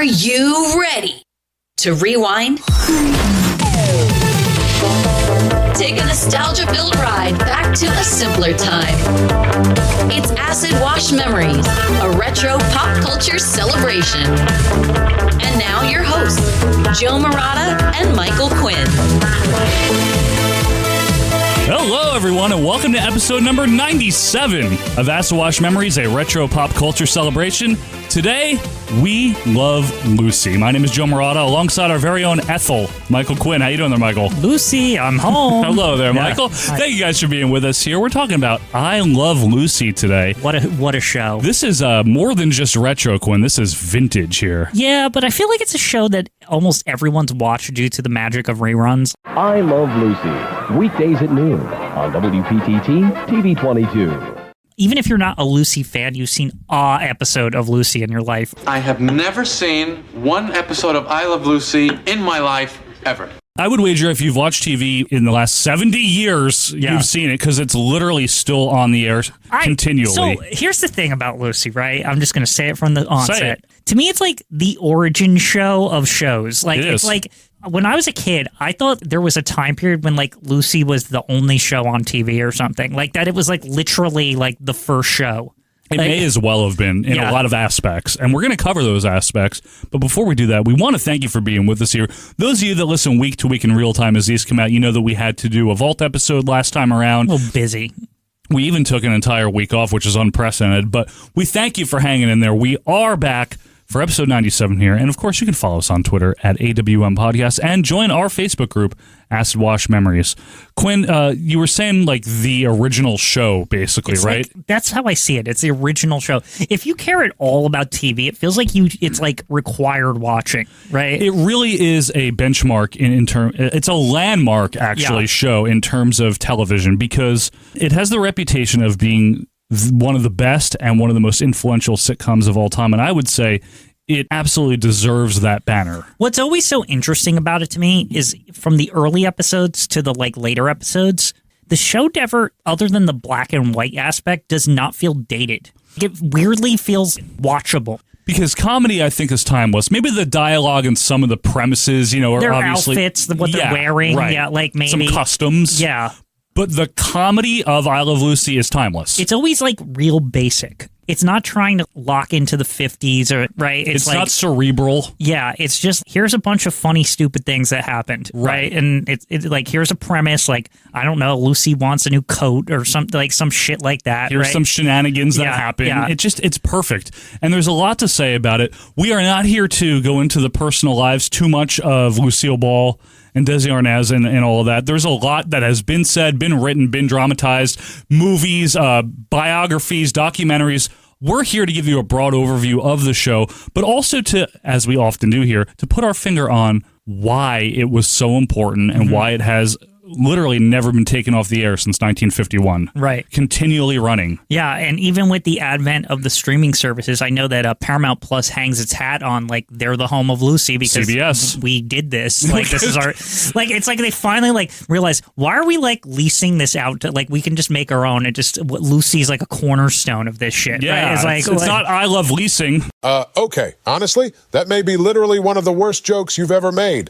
Are you ready to rewind? Take a nostalgia-filled ride back to a simpler time. It's Acid Wash Memories, a retro pop culture celebration. And now your hosts, Joe Murata and Michael Quinn. Hello, everyone, and welcome to episode number 97 of Acid Wash Memories, a retro pop culture celebration. Today, we love Lucy. My name is Joe Murata, alongside our very own Ethel, Michael Quinn. How you doing there, Michael? Lucy, I'm home. Hello there, Michael. Thank you guys for being with us here. We're talking about I Love Lucy today. What a show. This is more than just retro, Quinn. This is vintage here. Yeah, but I feel like it's a show that almost everyone's watched due to the magic of reruns. I Love Lucy, weekdays at noon on WPTT TV 22. Even if you're not a Lucy fan, you've seen an episode of Lucy in your life. I have never seen one episode of I Love Lucy in my life, ever. I would wager if you've watched TV in the last 70 years, you've seen it, because it's literally still on the air continually. So here's the thing about Lucy, right? I'm just going to say it from the onset. To me, it's like the origin show of shows. Like it's like when I was a kid, I thought there was a time period when like Lucy was the only show on TV or something like that. It was like literally like the first show. It may as well have been in a lot of aspects, and we're going to cover those aspects. But before we do that, we want to thank you for being with us here. Those of you that listen week to week in real time as these come out, you know that we had to do a Vault episode last time around. A little busy. We even took an entire week off, which is unprecedented, but we thank you for hanging in there. We are back for episode 97 here, and of course you can follow us on Twitter at AWM Podcast and join our Facebook group, Acid Wash Memories. Quinn, you were saying like the original show, basically, right? Like, that's how I see it. It's the original show. If you care at all about TV, it feels like it's like required watching, right? It really is a benchmark in term. It's a landmark, actually, show in terms of television, because it has the reputation of being one of the best and one of the most influential sitcoms of all time, and I would say it absolutely deserves that banner. What's always so interesting about it to me is from the early episodes to the like later episodes, the show never, other than the black and white aspect, does not feel dated. It weirdly feels watchable. Because comedy, I think, is timeless. Maybe the dialogue and some of the premises, you know, are their obviously outfits, what they're wearing, like maybe some customs, But the comedy of I Love Lucy is timeless. It's always like real basic. It's not trying to lock into the 50s or right. It's like, not cerebral. Yeah, it's just here's a bunch of funny, stupid things that happened, right? And it's like here's a premise, like I don't know, Lucy wants a new coat or something, like some shit like that. Here's some shenanigans that happen. Yeah. It's perfect, and there's a lot to say about it. We are not here to go into the personal lives too much of Lucille Ball and Desi Arnaz and all of that. There's a lot that has been said, been written, been dramatized, movies, biographies, documentaries. We're here to give you a broad overview of the show, but also to, as we often do here, to put our finger on why it was so important and why it has literally never been taken off the air since 1951. Right. Continually running. Yeah, and even with the advent of the streaming services, I know that Paramount Plus hangs its hat on, like, they're the home of Lucy because CBS. We did this. Like, this is our... Like, it's like they finally, like, realize, why are we, like, leasing this out to, like, we can just make our own. It just... Lucy's, like, a cornerstone of this shit. Yeah, right? It's not I Love Leasing. Okay, honestly, that may be literally one of the worst jokes you've ever made.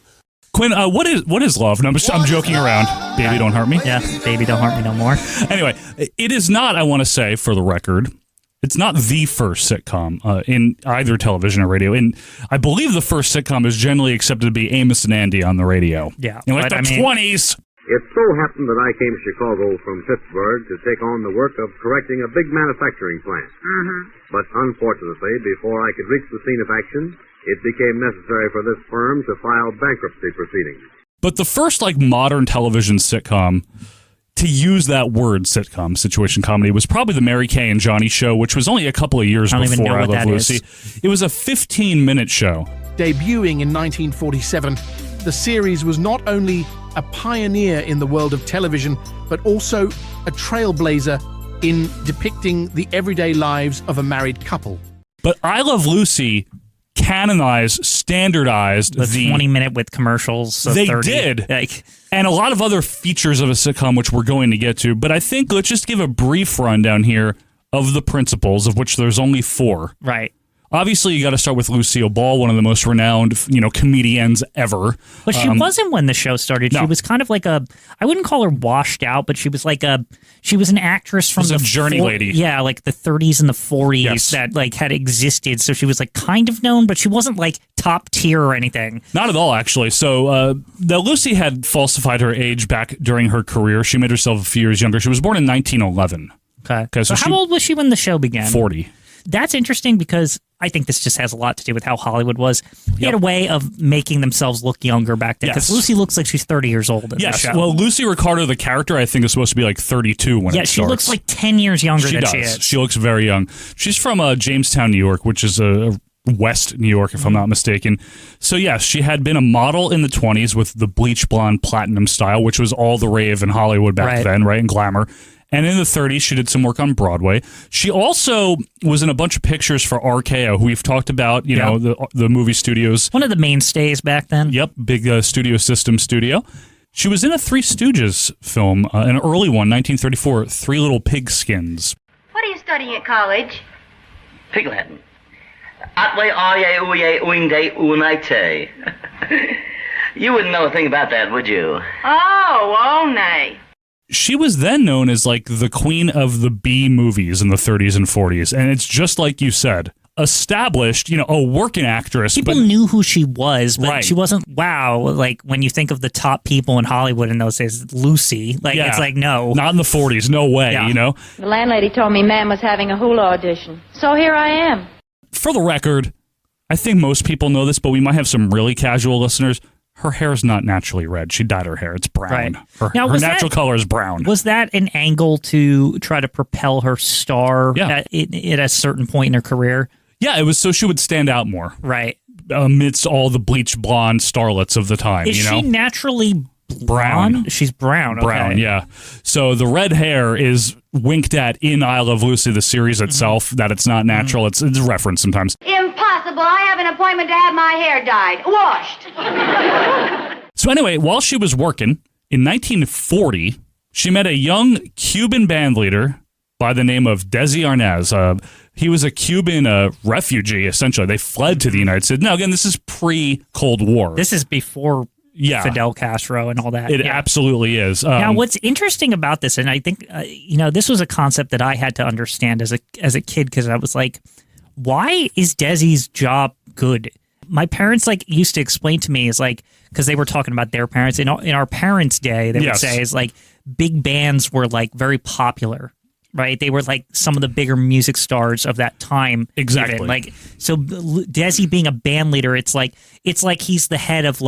Quinn, what is love? No, I'm joking around. Baby, don't hurt me. Yeah, baby, don't hurt me no more. Anyway, it is not, I want to say, for the record, it's not the first sitcom in either television or radio. And I believe the first sitcom is generally accepted to be Amos and Andy on the radio. Yeah. In like the 20s. It so happened that I came to Chicago from Pittsburgh to take on the work of correcting a big manufacturing plant. But unfortunately, before I could reach the scene of action, it became necessary for this firm to file bankruptcy proceedings. But the first, like, modern television sitcom to use that word, sitcom, situation comedy, was probably the Mary Kay and Johnny show, which was only a couple of years before I Love Lucy. It was a 15-minute show. Debuting in 1947, the series was not only a pioneer in the world of television, but also a trailblazer in depicting the everyday lives of a married couple. But I Love Lucy canonized, standardized the 20-minute with commercials. So they 30, did. And a lot of other features of a sitcom, which we're going to get to. But I think let's just give a brief rundown here of the principles, of which there's only 4. Right. Obviously, you got to start with Lucille Ball, one of the most renowned, comedians ever. But she wasn't when the show started. No. She was kind of like I wouldn't call her washed out, but she was she was an actress from a journey lady. Yeah, like the 30s and the 40s that like had existed. So she was like kind of known, but she wasn't like top tier or anything. Not at all, actually. So Lucy had falsified her age back during her career. She made herself a few years younger. She was born in 1911. Okay. So how old was she when the show began? 40. That's interesting because I think this just has a lot to do with how Hollywood was. They had a way of making themselves look younger back then. Because Lucy looks like she's 30 years old in the show. Well, Lucy Ricardo, the character, I think is supposed to be like 32 when it starts. Yeah, she looks like 10 years younger than she is. She looks very young. She's from Jamestown, New York, which is West New York, if I'm not mistaken. So, yes, she had been a model in the 20s with the bleach blonde platinum style, which was all the rave in Hollywood back then, right? And glamour. And in the 30s, she did some work on Broadway. She also was in a bunch of pictures for RKO, who we've talked about, the movie studios. One of the mainstays back then. Yep, big studio system studio. She was in a Three Stooges film, an early one, 1934, Three Little Pigskins. What are you studying at college? Pig Latin. Atwe aye uye uinde unite. You wouldn't know a thing about that, would you? Oh, nay. She was then known as like the queen of the B movies in the 30s and 40s. And it's just like you said, established, a working actress. People knew who she was, but she wasn't, like when you think of the top people in Hollywood in those days, Lucy, it's like, no. Not in the 40s, no way, The landlady told me Ma'am was having a hula audition. So here I am. For the record, I think most people know this, but we might have some really casual listeners. Her hair is not naturally red. She dyed her hair. It's brown. Right. Her natural color is brown. Was that an angle to try to propel her star at a certain point in her career? Yeah, it was so she would stand out more. Right. Amidst all the bleach blonde starlets of the time. Is she naturally brown? She's brown. Brown, yeah. So the red hair is winked at in I Love Lucy, the series itself, that it's not natural. It's referenced sometimes. Impossible. I have an appointment to have my hair dyed. Washed. So anyway, while she was working, in 1940, she met a young Cuban band leader by the name of Desi Arnaz. He was a Cuban refugee, essentially. They fled to the United States. Now, again, this is pre-Cold War. This is before Fidel Castro and all that. It absolutely is. Now, what's interesting about this, and I think, this was a concept that I had to understand as a kid, because I was like, why is Desi's job good? My parents used to explain to me is because they were talking about their parents. In our parents' day, they would say is big bands were very popular. Right, they were some of the bigger music stars of that time. Exactly. Even. So Desi being a band leader, it's like he's the head of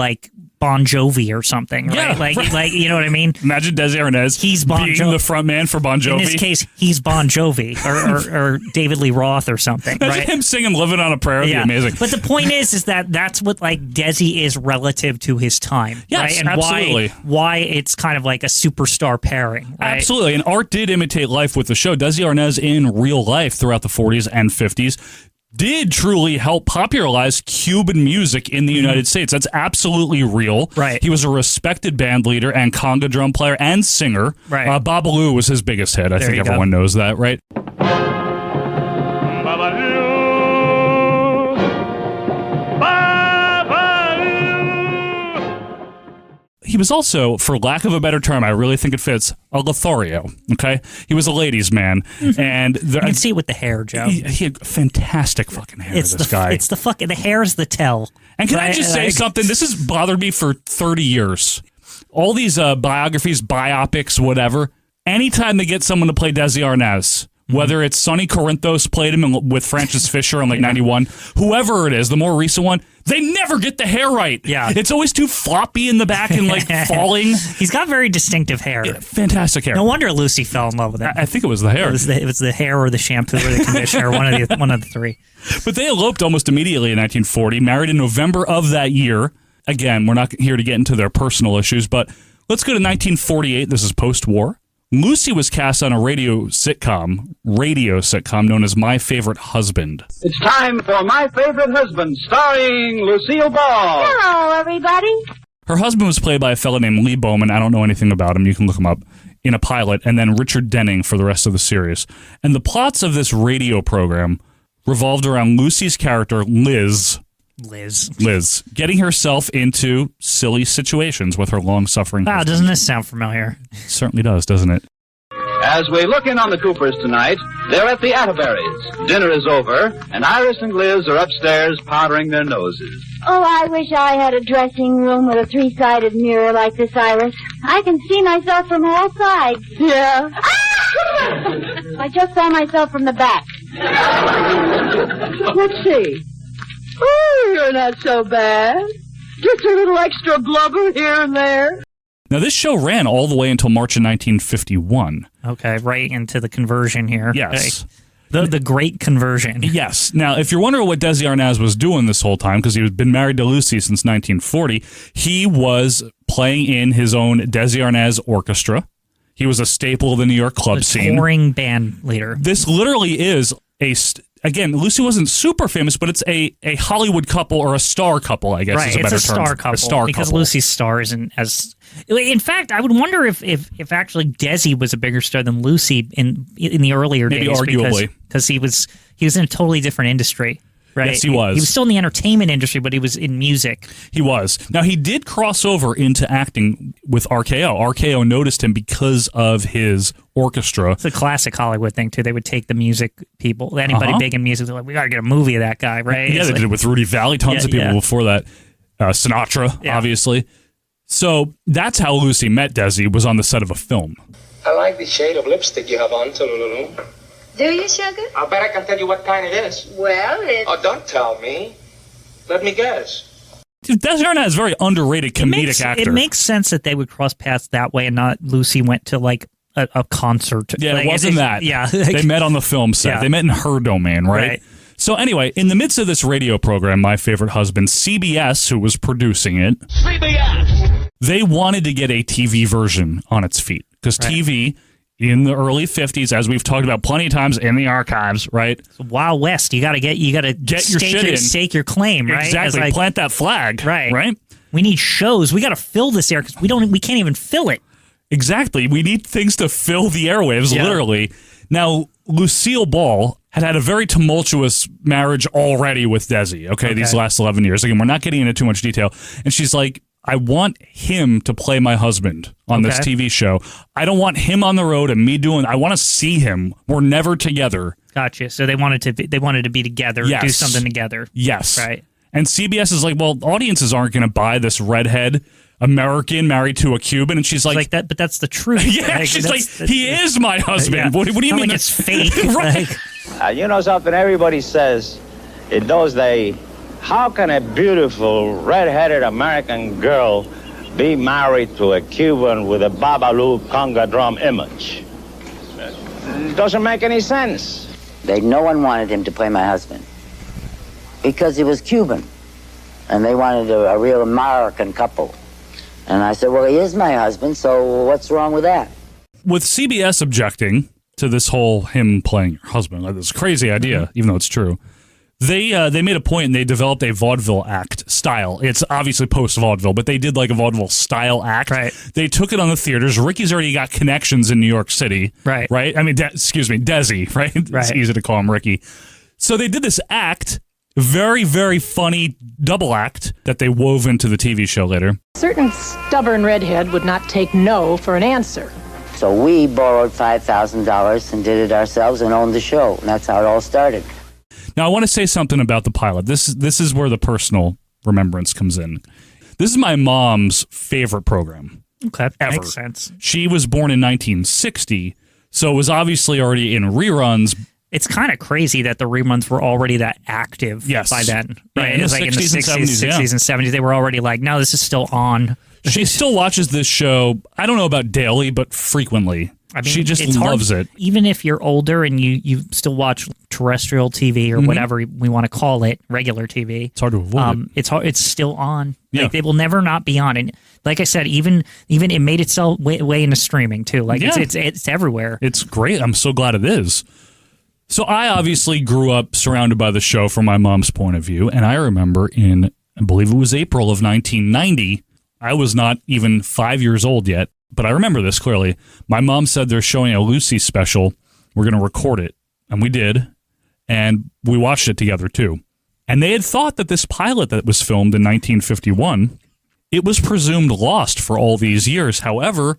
Bon Jovi or something, right? Right. You know what I mean? Imagine Desi Arnaz being the front man for Bon Jovi. In this case, he's Bon Jovi or David Lee Roth or something. Imagine right? him singing "Living on a Prayer" would be amazing. But the point is that that's what Desi is relative to his time. Yes, right? And absolutely. Why it's kind of like a superstar pairing. Right? Absolutely, and art did imitate life with the show. Desi Arnaz in real life throughout the 40s and 50s did truly help popularize Cuban music in the United States. That's absolutely real. Right. He was a respected band leader and conga drum player and singer. Right. Babalu was his biggest hit. I think everyone knows that, right? He was also, for lack of a better term, I really think it fits, a Lothario, okay? He was a ladies' man. And you can see it with the hair, Joe. He had fantastic fucking hair, this guy. It's the hair's the tell. And can I just say something? This has bothered me for 30 years. All these biographies, biopics, whatever, anytime they get someone to play Desi Arnaz, whether it's Sonny Corinthos played him with Francis Fisher in 91, whoever it is, the more recent one, they never get the hair right. Yeah. It's always too floppy in the back and falling. He's got very distinctive hair. Yeah, fantastic hair. No wonder Lucy fell in love with him. I think it was the hair. It was the hair or the shampoo or the conditioner, one of the three. But they eloped almost immediately in 1940, married in November of that year. Again, we're not here to get into their personal issues, but let's go to 1948. This is post-war. Lucy was cast on a radio sitcom known as My Favorite Husband. It's time for My Favorite Husband, starring Lucille Ball. Hello, everybody. Her husband was played by a fellow named Lee Bowman. I don't know anything about him. You can look him up. In a pilot, and then Richard Denning for the rest of the series. And the plots of this radio program revolved around Lucy's character, Liz, getting herself into silly situations with her long-suffering Wow, husband. doesn't this sound familiar? It certainly does, doesn't it? As we look in on the Coopers tonight, they're at the Atterberries. Dinner is over, and Iris and Liz are upstairs powdering their noses. Oh, I wish I had a dressing room with a three-sided mirror like this, Iris. I can see myself from all sides. Yeah. I just saw myself from the back. Let's see. Oh, you're not so bad. Just a little extra blubber here and there. Now, this show ran all the way until March of 1951. Okay, right into the conversion here. Yes. The great conversion. Yes. Now, if you're wondering what Desi Arnaz was doing this whole time, because he had been married to Lucy since 1940, he was playing in his own Desi Arnaz orchestra. He was a staple of the New York club scene. Touring band leader. This literally is again, Lucy wasn't super famous, but it's a Hollywood couple or a star couple, I guess is a better term. It's a star couple. Because Lucy's star isn't as... In fact, I would wonder if actually Desi was a bigger star than Lucy in the earlier days. Maybe arguably. Because he was in a totally different industry. Right? Yes, he was. He was still in the entertainment industry, but he was in music. He was. Now, he did cross over into acting with RKO. RKO noticed him because of his orchestra. It's a classic Hollywood thing, too. They would take the music people, anybody big in music, they're like, we got to get a movie of that guy, right? Yeah, they did it with Rudy Valley, tons of people before that. Sinatra, obviously. So that's how Lucy met Desi, was on the set of a film. I like the shade of lipstick you have on, Tululu. Do you, sugar? I bet I can tell you what kind it is. Well, it's... Oh, don't tell me. Let me guess. Desi Arnaz is a very underrated comedic actor. It makes sense that they would cross paths that way and not Lucy went to like a concert. Yeah, like, it wasn't that. Yeah. They met on the film set. Yeah. They met in her domain, right? So anyway, in the midst of this radio program, My Favorite Husband, CBS, who was producing it, CBS! They wanted to get a TV version on its feet. Because TV... in the early 50s, as we've talked about plenty of times in the archives, right? Wild West. You gotta get your shit in. Stake your claim, right? Exactly. Like, plant that flag. Right. We need shows. We gotta fill this air because we can't even fill it. Exactly. We need things to fill the airwaves, literally. Now, Lucille Ball had a very tumultuous marriage already with Desi, okay, these last 11 years. Again, we're not getting into too much detail. And she's like, I want him to play my husband on this TV show. I don't want him on the road and me I want to see him. We're never together. Gotcha. So they wanted to be together, do something together. Yes. Right. And CBS is like, well, audiences aren't going to buy this redhead American married to a Cuban. And she's like that, but that's the truth. Yeah, like, she's like, he is my husband. What do you mean? Like it's fake. Right. You know something everybody says in those days, how can a beautiful red-headed American girl be married to a Cuban with a Babalu conga drum image? It doesn't make any sense. No one wanted him to play my husband because he was Cuban, and they wanted a real American couple. And I said, well, he is my husband, so what's wrong with that? With CBS objecting to this whole him playing your husband, like this crazy idea, even though it's true, they made a point and they developed a vaudeville act style. It's obviously post-vaudeville, but they did like a vaudeville style act. Right. They took it on the theaters. Ricky's already got connections in New York City. Right. Right? I mean, Desi, right? It's easy to call him Ricky. So they did this act, very, very funny double act that they wove into the TV show later. A certain stubborn redhead would not take no for an answer. So we borrowed $5,000 and did it ourselves and owned the show. And that's how it all started. Now, I want to say something about the pilot. This is where the personal remembrance comes in. This is my mom's favorite program. Okay, ever. Makes sense. She was born in 1960, so it was obviously already in reruns. It's kind of crazy that the reruns were already that active by then. Right? In the 60s like in the 60s and 70s, and 70s, they were already like, no, this is still on. She still watches this show, I don't know about daily, but frequently. I mean, she just loves it. Even if you're older and you still watch terrestrial TV or whatever we want to call it, regular TV. It's hard to avoid it. It's still on. Yeah. Like, they will never not be on. And like I said, even it made itself way into streaming too. Like it's everywhere. It's great. I'm so glad it is. So I obviously grew up surrounded by the show from my mom's point of view. And I remember I believe it was April of 1990, I was not even 5 years old yet. But I remember this clearly. My mom said they're showing a Lucy special. We're going to record it. And we did. and we watched it together too. And they had thought that this pilot that was filmed in 1951, it was presumed lost for all these years. However,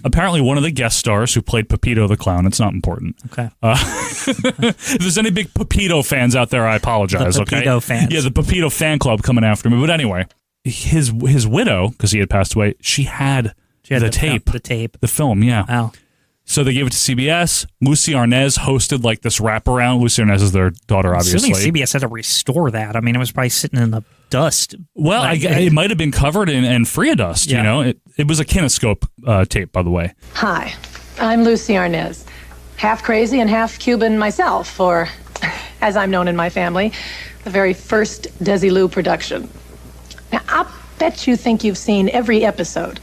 apparently one of the guest stars who played Pepito the Clown, it's not important. Okay. If there's any big Pepito fans out there, I apologize. The Pepito fans. Yeah, the Pepito fan club coming after me. But anyway, his widow, because he had passed away, she had the tape. The tape. The film, yeah. Wow. So they gave it to CBS. Lucy Arnaz hosted like this wraparound. Lucy Arnaz is their daughter, obviously. Assuming CBS had to restore that. I mean, it was probably sitting in the dust. Well, it might have been covered in free of dust. You know, it was a kinescope tape, by the way. Hi, I'm Lucy Arnaz. Half crazy and half Cuban myself, or, as I'm known in my family, the very first Desilu production. Now, I'll bet you think you've seen every episode.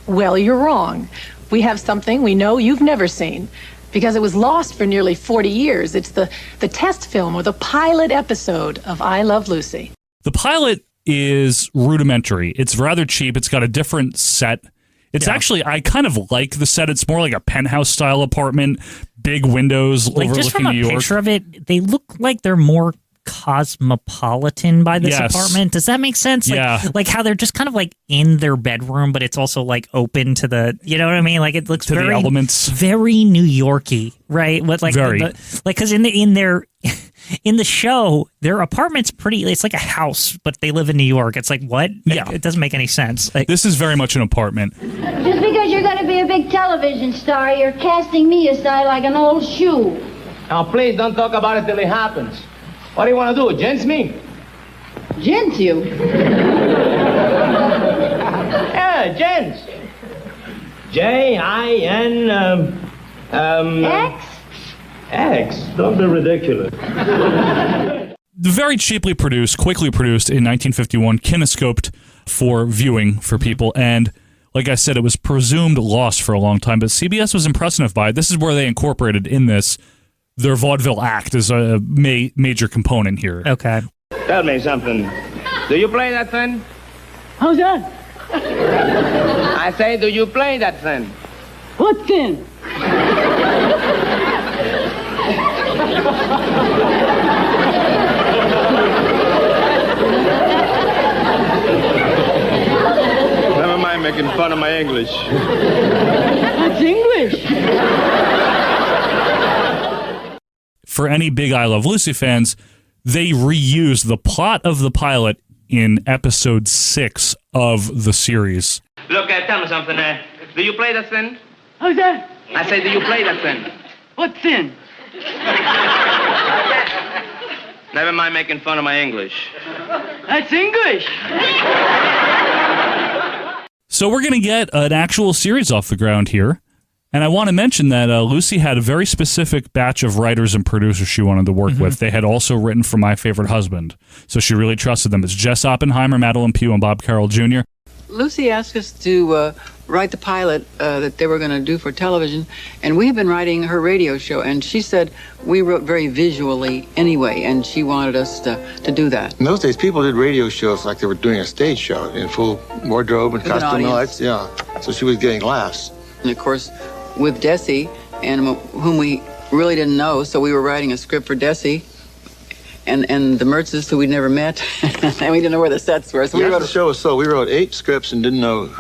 Well, you're wrong. We have something we know you've never seen, because it was lost for nearly 40 years. It's the test film or the pilot episode of I Love Lucy. The pilot is rudimentary. It's rather cheap. It's got a different set. It's actually, I kind of like the set. It's more like a penthouse-style apartment, big windows overlooking just from a New York. picture of it, they look like they're more cosmopolitan by this apartment. Does that make sense? Like how they're just kind of like in their bedroom, but it's also like open to the, you know what I mean? Like it looks to very the elements, very New Yorky, right? With like very. Because in the show, their apartment's pretty. It's like a house, but they live in New York. It's like what? Yeah, it doesn't make any sense. Like, this is very much an apartment. Just because you're going to be a big television star, you're casting me aside like an old shoe. Now, please don't talk about it till it happens. What do you want to do, jinx me? Jinx you? Yeah, jinx. J-I-N, X? X. Don't be ridiculous. Very cheaply produced, quickly produced in 1951, kinescoped for viewing for people. And like I said, it was presumed lost for a long time, but CBS was impressed enough by it. This is where they incorporated in this their vaudeville act is a major component here. Okay. Tell me something. Do you play that thing? How's that? I say, do you play that thing? What thing? Never mind making fun of my English. That's English. For any big I Love Lucy fans, they reused the plot of the pilot in episode 6 of the series. Look, tell me something. Do you play that thing? How's that? I say, do you play that thing? What thing? Never mind making fun of my English. That's English. So we're going to get an actual series off the ground here. And I want to mention that Lucy had a very specific batch of writers and producers she wanted to work with. They had also written for My Favorite Husband, so she really trusted them. It's Jess Oppenheimer, Madeline Pugh, and Bob Carroll Jr. Lucy asked us to write the pilot that they were going to do for television, and we have been writing her radio show, and she said we wrote very visually anyway, and she wanted us to do that. In those days, people did radio shows like they were doing a stage show in full wardrobe and costume lights. Yeah, so she was getting laughs. And of course, with Desi, and whom we really didn't know, so we were writing a script for Desi and the Mertzes, who we'd never met, and we didn't know where the sets were. So the show was we wrote 8 scripts and didn't know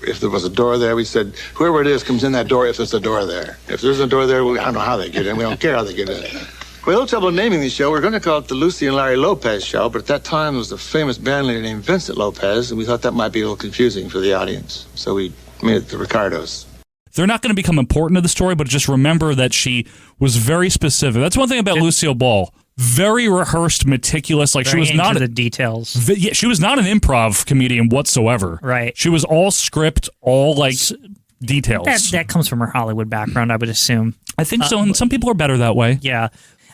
if there was a door there. We said, whoever it is comes in that door if there's a door there. If there's a door there, I don't know how they get in. We don't care how they get in. We had a little trouble naming the show. We were going to call it the Lucy and Larry Lopez Show, but at that time there was a famous band leader named Vincent Lopez, and we thought that might be a little confusing for the audience. So we made it the Ricardos. They're not going to become important to the story, but just remember that she was very specific. That's one thing about Lucille Ball. Very rehearsed, meticulous. Like very she was not the details. She was not an improv comedian whatsoever. Right. She was all script, all like details. That comes from her Hollywood background, I would assume. I think so, and some people are better that way. Yeah.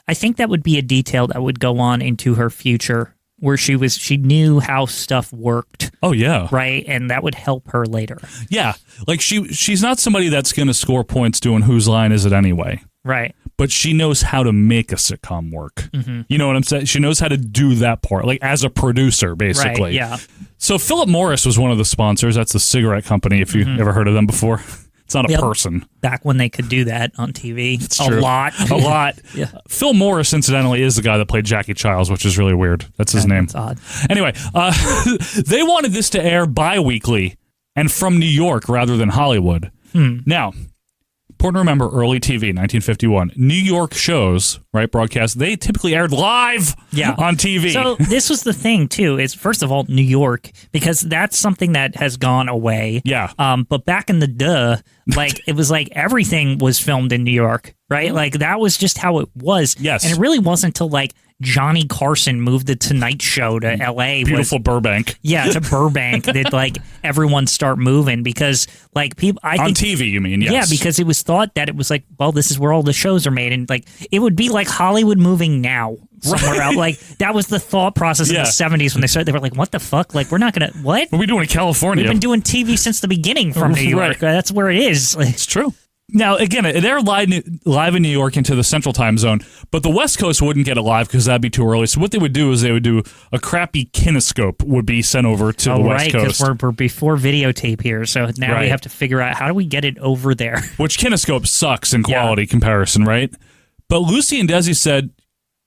I think that would be a detail that would go on into her future, where she knew how stuff worked. Oh yeah. Right? And that would help her later. Yeah. Like she's not somebody that's going to score points doing Whose Line Is It Anyway? Right. But she knows how to make a sitcom work. Mm-hmm. You know what I'm saying? She knows how to do that part, like as a producer, basically. Right, yeah. So Philip Morris was one of the sponsors. That's the cigarette company, if you've ever heard of them before. It's not a person. Back when they could do that on TV. It's true. A lot. A lot. Yeah. Phil Morris, incidentally, is the guy that played Jackie Childs, which is really weird. That's his name. That's odd. Anyway, they wanted this to air bi-weekly and from New York rather than Hollywood. Now, important to remember, early TV, 1951. New York shows, right, broadcast, they typically aired live on TV. So this was the thing, too, is first of all, New York, because that's something that has gone away. Yeah. But back in the like, it was like everything was filmed in New York, right? Like, that was just how it was. Yes. And it really wasn't until, like, Johnny Carson moved the Tonight Show to L.A. Beautiful Burbank. Yeah, to Burbank that like everyone start moving because like people. I on think, TV, you mean? Yes. Yeah, because it was thought that it was like, well, this is where all the shows are made, and like it would be like Hollywood moving now somewhere else. Like that was the thought process in the 70s when they started. They were like, what the fuck? Like we're not gonna what? What are we doing in California? We've been doing TV since the beginning from New York. Right. That's where it is. It's true. Now, again, they're live in New York into the Central Time Zone, but the West Coast wouldn't get it live because that'd be too early. So what they would do is they would do a crappy kinescope would be sent over to the West Coast. Because we're before videotape here, so now we have to figure out how do we get it over there. Which kinescope sucks in quality comparison, right? But Lucy and Desi said,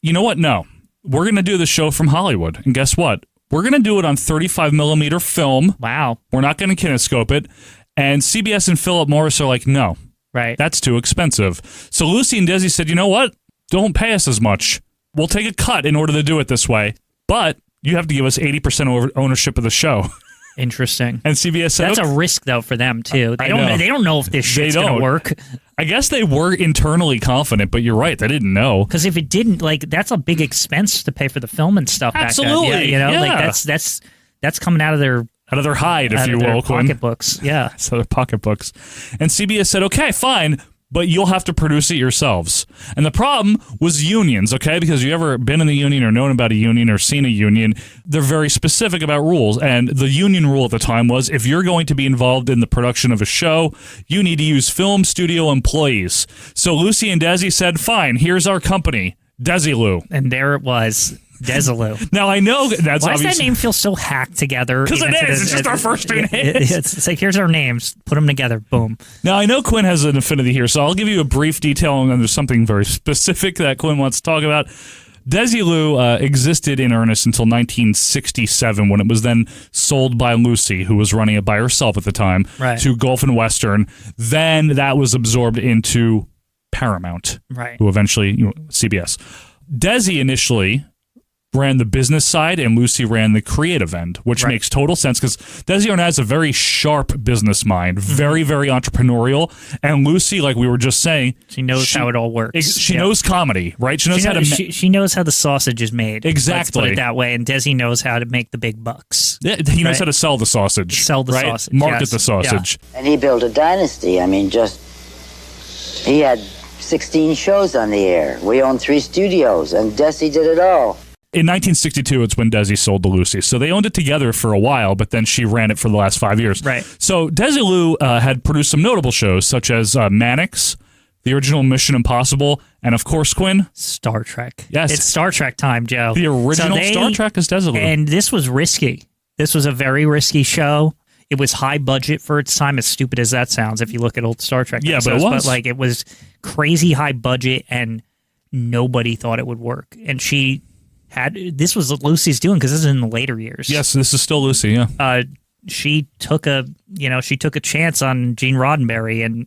you know what? No, we're going to do the show from Hollywood. And guess what? We're going to do it on 35 millimeter film. Wow. We're not going to kinescope it. And CBS and Philip Morris are like, no. Right. That's too expensive. So Lucy and Desi said, you know what? Don't pay us as much. We'll take a cut in order to do it this way. But you have to give us 80% ownership of the show. Interesting. And CBS said, that's a risk, though, for them, too. They don't know if this shit's going to work. I guess they were internally confident, but you're right. They didn't know. Because if it didn't, like, that's a big expense to pay for the film and stuff. Absolutely. Back then. Yeah, you know, like that's coming out of their hide, if you will, Quinn. Pocketbooks, yeah. So their pocketbooks. And CBS said, okay, fine, but you'll have to produce it yourselves. And the problem was unions, okay? Because you ever been in the union or known about a union or seen a union, they're very specific about rules. And the union rule at the time was if you're going to be involved in the production of a show, you need to use film studio employees. So Lucy and Desi said, fine, here's our company, Desilu. And there it was. Desilu. Now, I know that's why obviously... does that name feel so hacked together? Because it is. It's just our first two names. It's like, here's our names. Put them together. Boom. Now, I know Quinn has an affinity here, so I'll give you a brief detail, and there's something very specific that Quinn wants to talk about. Desilu existed in earnest until 1967, when it was then sold by Lucy, who was running it by herself at the time, to Gulf and Western. Then that was absorbed into Paramount, who eventually, CBS. Desi initially ran the business side and Lucy ran the creative end, which makes total sense because Desi Arnaz has a very sharp business mind, very, very entrepreneurial. And Lucy, like we were just saying, she knows how it all works. She knows comedy, right? She knows how to... She knows how the sausage is made. Exactly. Let's put it that way. And Desi knows how to make the big bucks. Yeah, he knows how to sell the sausage. Sell the sausage. Market the sausage. Yeah. And he built a dynasty. I mean, he had 16 shows on the air. We owned 3 studios, and Desi did it all. In 1962, it's when Desi sold to Lucy. So they owned it together for a while, but then she ran it for the last 5 years. Right. So Desilu had produced some notable shows, such as Mannix, the original Mission Impossible, and of course, Quinn, Star Trek. Yes. It's Star Trek time, Joe. The original Star Trek is Desilu. And this was risky. This was a very risky show. It was high budget for its time, as stupid as that sounds if you look at old Star Trek episodes. But it was. But like, it was crazy high budget, and nobody thought it would work. And this was Lucy's doing because this is in the later years. Yes, this is still Lucy. Yeah, she took a chance on Gene Roddenberry, and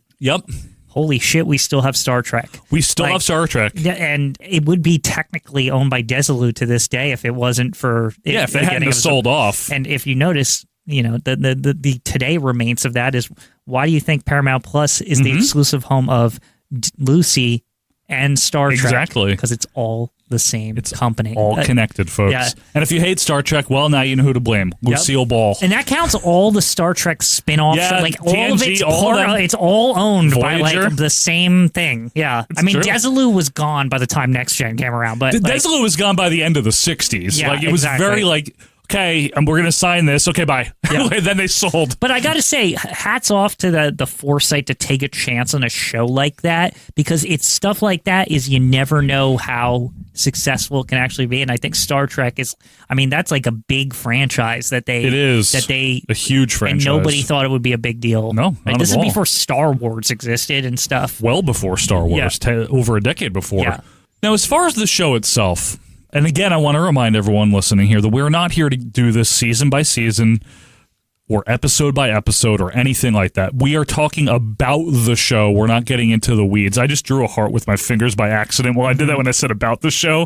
holy shit, we still have Star Trek. We still have Star Trek, and it would be technically owned by Desilu to this day if it wasn't for if they hadn't sold off. And if you notice, the today remains of that is why do you think Paramount Plus is the exclusive home of Lucy and Star Trek? Exactly, because it's all the same company. All connected, folks. Yeah. And if you hate Star Trek, well, now you know who to blame. Lucille Ball. And that counts all the Star Trek spin-offs. Yeah, like TNG, all of it's all owned by like the same thing. Yeah. It's true. Desilu was gone by the time Next Gen came around. But Desilu was gone by the end of the 60s. Yeah, like it was very like okay, and we're going to sign this. Okay, bye. Yeah. Then they sold. But I got to say, hats off to the foresight to take a chance on a show like that, because it's stuff like that is you never know how successful it can actually be. And I think Star Trek is, I mean, that's like a big franchise that they... It is. That they... A huge franchise. And nobody thought it would be a big deal. No, not This at is all. before Star Wars existed and stuff. Well before Star Wars, over a decade before. Yeah. Now, as far as the show itself, and again, I want to remind everyone listening here that we're not here to do this season by season or episode by episode or anything like that. We are talking about the show. We're not getting into the weeds. I just drew a heart with my fingers by accident. Well, I did that when I said about the show,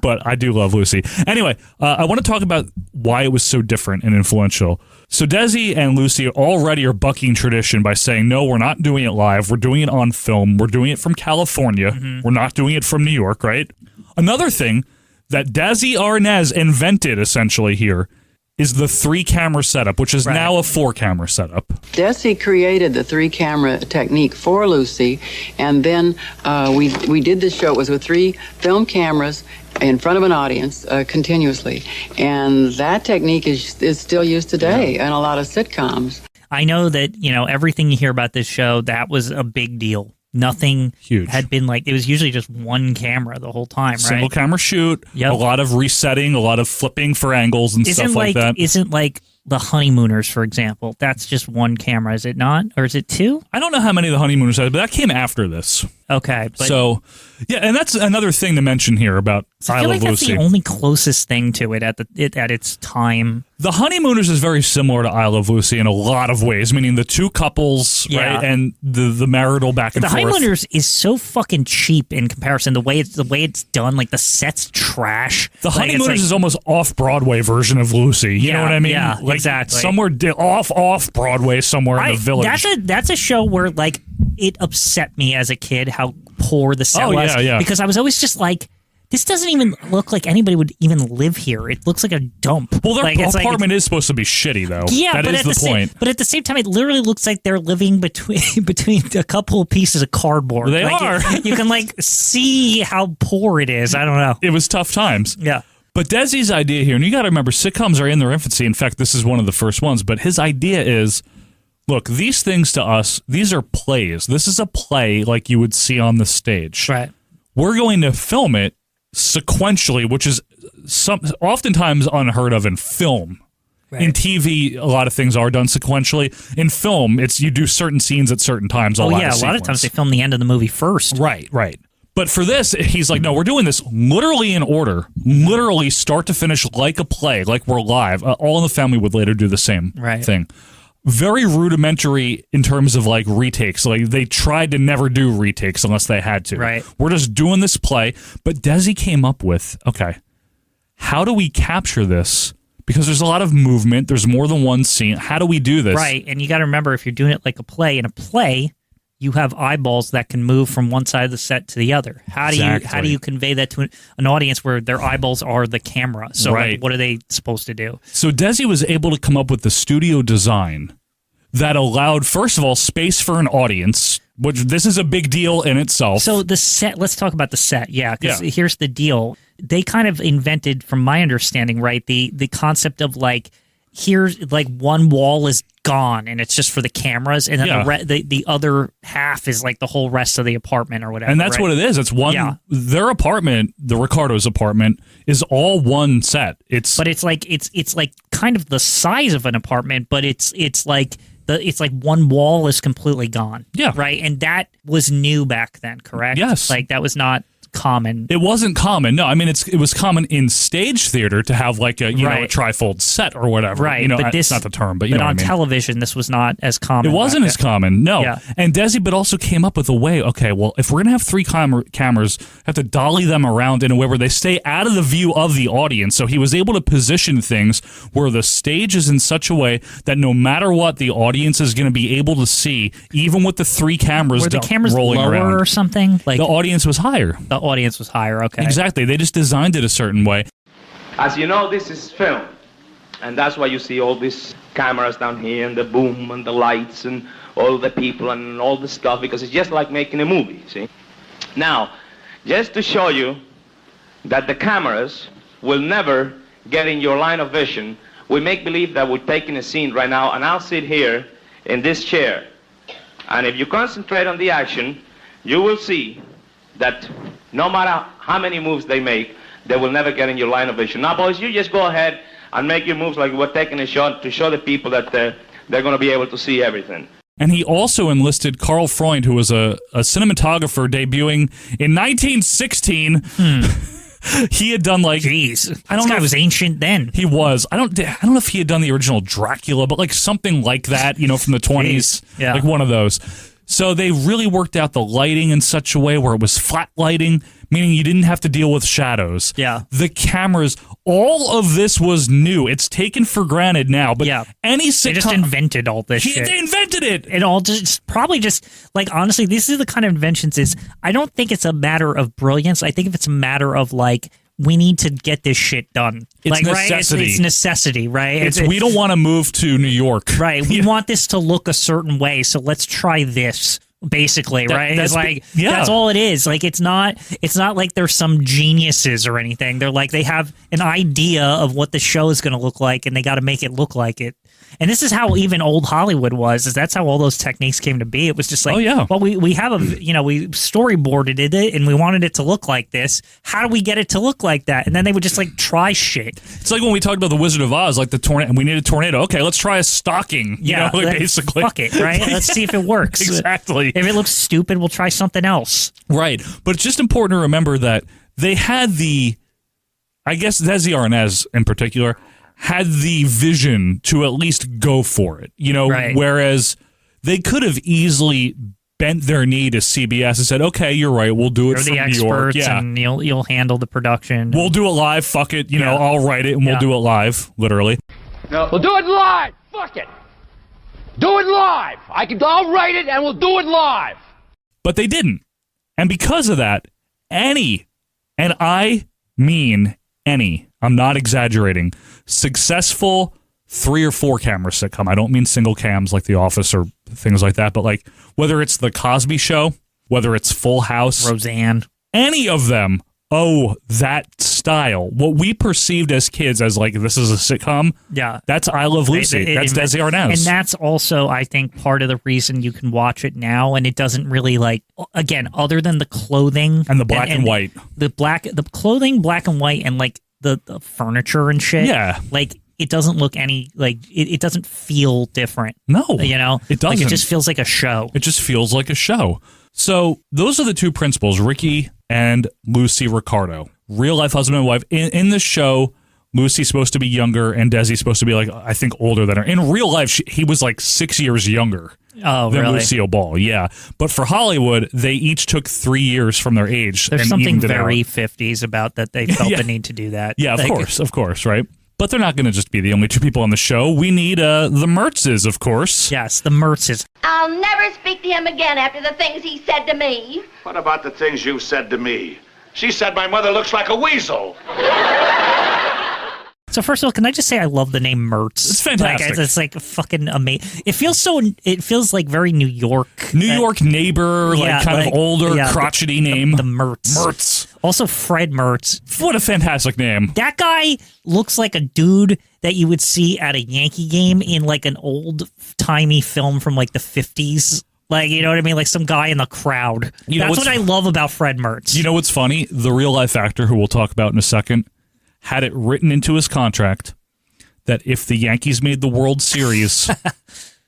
but I do love Lucy. Anyway, I want to talk about why it was so different and influential. So Desi and Lucy already are bucking tradition by saying, no, we're not doing it live. We're doing it on film. We're doing it from California. We're not doing it from New York, right? Another thing that Desi Arnaz invented essentially here is the 3-camera setup, which is now a 4-camera setup. Desi created the 3-camera technique for Lucy, and then we did this show. It was with 3 film cameras in front of an audience continuously, and that technique is still used today in a lot of sitcoms. I know that, everything you hear about this show, that was a big deal. Nothing had been like, it was usually just one camera the whole time, right? Single camera shoot, a lot of resetting, a lot of flipping for angles and stuff like that. Isn't like the Honeymooners, for example, that's just one camera, is it not? Or is it 2? I don't know how many of the Honeymooners had, but that came after this. Okay. So, yeah, and that's another thing to mention here about I Love Lucy. That's the only closest thing to it at its time. The Honeymooners is very similar to I Love Lucy in a lot of ways, meaning the 2 couples, right, and the marital back and forth. The Honeymooners is so fucking cheap in comparison. The way it's done, like the set's trash. The Honeymooners is almost off-Broadway version of Lucy. You know what I mean? Yeah, like exactly. Somewhere off Broadway, somewhere in the village. That's a show where like it upset me as a kid how poor the set was. Because I was always just like, this doesn't even look like anybody would even live here. It looks like a dump. Well, their apartment is supposed to be shitty, though. Yeah, that is the point. But at the same time, it literally looks like they're living between a couple of pieces of cardboard. They are. You can see how poor it is. I don't know. It was tough times. Yeah. But Desi's idea here, and you got to remember, sitcoms are in their infancy. In fact, this is one of the first ones. But his idea is, look, these things to us, these are plays. This is a play like you would see on the stage. Right. We're going to film it sequentially, which is oftentimes unheard of in film. Right. In TV, a lot of things are done sequentially. In film, it's you do certain scenes at certain times. A lot of times they film the end of the movie first. Right. But for this, he's like, no, we're doing this literally in order, literally start to finish like a play, like we're live. All in the Family would later do the same thing. Very rudimentary in terms of like retakes. Like they tried to never do retakes unless they had to. Right. We're just doing this play. But Desi came up with, okay, how do we capture this? Because there's a lot of movement. There's more than one scene. How do we do this? Right. And you got to remember, if you're doing it like a play, in a play, you have eyeballs that can move from one side of the set to the other. How do you convey that to an audience where their eyeballs are the camera? So what are they supposed to do? So Desi was able to come up with the studio design that allowed, first of all, space for an audience, which this is a big deal in itself. So the set, let's talk about the set. Yeah, because here's the deal. They kind of invented, from my understanding, right, the concept of like, here's like one wall is gone and it's just for the cameras, and then the other half is like the whole rest of the apartment or whatever. And that's what it is. It's one. Their apartment, the Ricardo's apartment, is all one set. It's like kind of the size of an apartment, but it's like one wall is completely gone. Yeah. Right. And that was new back then, correct? Yes. Like that was not common. It wasn't common. No, I mean it was common in stage theater to have like a a trifold set or whatever. Right. But this, not the term, but you know on what I mean. Television, this was not as common. It wasn't as common. No. Yeah. And Desi, but also came up with a way. Okay, well, if we're gonna have 3 cameras, have to dolly them around in a way where they stay out of the view of the audience. So he was able to position things where the stage is in such a way that no matter what, the audience is going to be able to see, even with the 3 cameras. Were the cameras rolling lower around or something? Like the audience was higher. The audience was higher. Okay. Exactly. They just designed it a certain way. As you know, this is film. And that's why you see all these cameras down here and the boom and the lights and all the people and all the stuff, because it's just like making a movie, see? Now, just to show you that the cameras will never get in your line of vision, we make believe that we're taking a scene right now, and I'll sit here in this chair. And if you concentrate on the action, you will see that no matter how many moves they make, they will never get in your line of vision. Now, boys, you just go ahead and make your moves like we're taking a shot to show the people that they're going to be able to see everything. And he also enlisted Carl Freund, who was a cinematographer debuting in 1916. He had done like, jeez, I don't know. It was ancient then. He was. I don't know if he had done the original Dracula, but like something like that, you know, from the 20s, yeah, like one of those. So they really worked out the lighting in such a way where it was flat lighting, meaning you didn't have to deal with shadows. Yeah. The cameras, all of this was new. It's taken for granted now, but any sitcom... They just invented all this shit. They invented it! It all just, probably just, like, honestly, this is the kind of inventions I don't think it's a matter of brilliance. I think if it's a matter of, like, we need to get this shit done. It's like, necessity. Right? It's necessity, right? We don't want to move to New York. Right. We want this to look a certain way, so let's try this. Basically, right? It's like that's all it is. Like it's not like there's some geniuses or anything. They're like they have an idea of what the show is going to look like, and they got to make it look like it. And this is how even old Hollywood was. Is that's how all those techniques came to be. It was just like, well, we have we storyboarded it, and we wanted it to look like this. How do we get it to look like that? And then they would just like try shit. It's like when we talked about the Wizard of Oz, like the tornado, and we need a tornado. Okay, let's try a stocking. Yeah, you know, basically, fuck it, right? Let's see if it works. Exactly. If it looks stupid, we'll try something else. Right, but it's just important to remember that they had I guess Desi Arnaz in particular had the vision to at least go for it, you know, whereas they could have easily bent their knee to CBS and said, okay, you're right, we'll do it from New York. Yeah. And you'll handle the production. We'll do it live, fuck it, you know, I'll write it and we'll do it live, literally. No, we'll do it live, fuck it. Do it live. I'll write it and we'll do it live. But they didn't. And because of that, and I mean any, I'm not exaggerating, successful 3 or 4 camera sitcom. I don't mean single cams like The Office or things like that, but like whether it's The Cosby Show, whether it's Full House, Roseanne, any of them owe that style. What we perceived as kids as like this is a sitcom, that's I Love Lucy. That's Desi Arnaz. And that's also, I think, part of the reason you can watch it now, and it doesn't really like, again, other than the clothing and the black and white. The clothing, black and white, and like the furniture and shit. Yeah. Like it doesn't look any like it doesn't feel different. No. You know? It doesn't. Like, it just feels like a show. It just feels like a show. So those are the two principals, Ricky and Lucy Ricardo. Real life husband and wife. In the show, Lucy's supposed to be younger and Desi's supposed to be like, I think, older than her. In real life, he was like 6 years younger than really? Lucille Ball. Yeah. But for Hollywood, they each took 3 years from their age. There's and something very 50s about that they felt the need to do that. Yeah, of course, right? But they're not going to just be the only two people on the show. We need the Mertzes, of course. Yes, the Mertzes. I'll never speak to him again after the things he said to me. What about the things you said to me? She said my mother looks like a weasel. So first of all, can I just say I love the name Mertz? It's fantastic. Like, it's like fucking amazing. It feels like very New York. New York neighbor, like kind of older, crotchety name. The Mertz. Mertz. Also Fred Mertz. What a fantastic name. That guy looks like a dude that you would see at a Yankee game in like an old-timey film from like the 50s. Like, you know what I mean? Like some guy in the crowd. That's what I love about Fred Mertz. You know what's funny? The real-life actor, who we'll talk about in a second, had it written into his contract that if the Yankees made the World Series,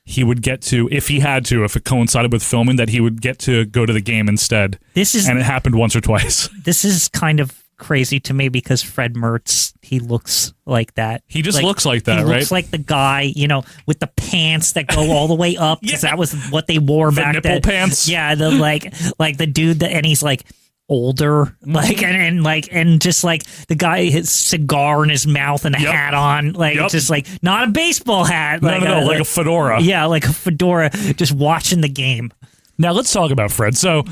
he would get to, if he had to, if it coincided with filming, that he would get to go to the game instead. And it happened once or twice. This is kind of crazy to me because Fred Mertz, he looks like that. He just looks like that, right? He looks like the guy, you know, with the pants that go all the way up, because that was what they wore back then. Nipple pants. Yeah, the like the dude that, and he's like older, like and just like the guy, his cigar in his mouth and a hat on, like just like not a baseball hat, like like a fedora. Yeah, like a fedora, just watching the game. Now let's talk about Fred. So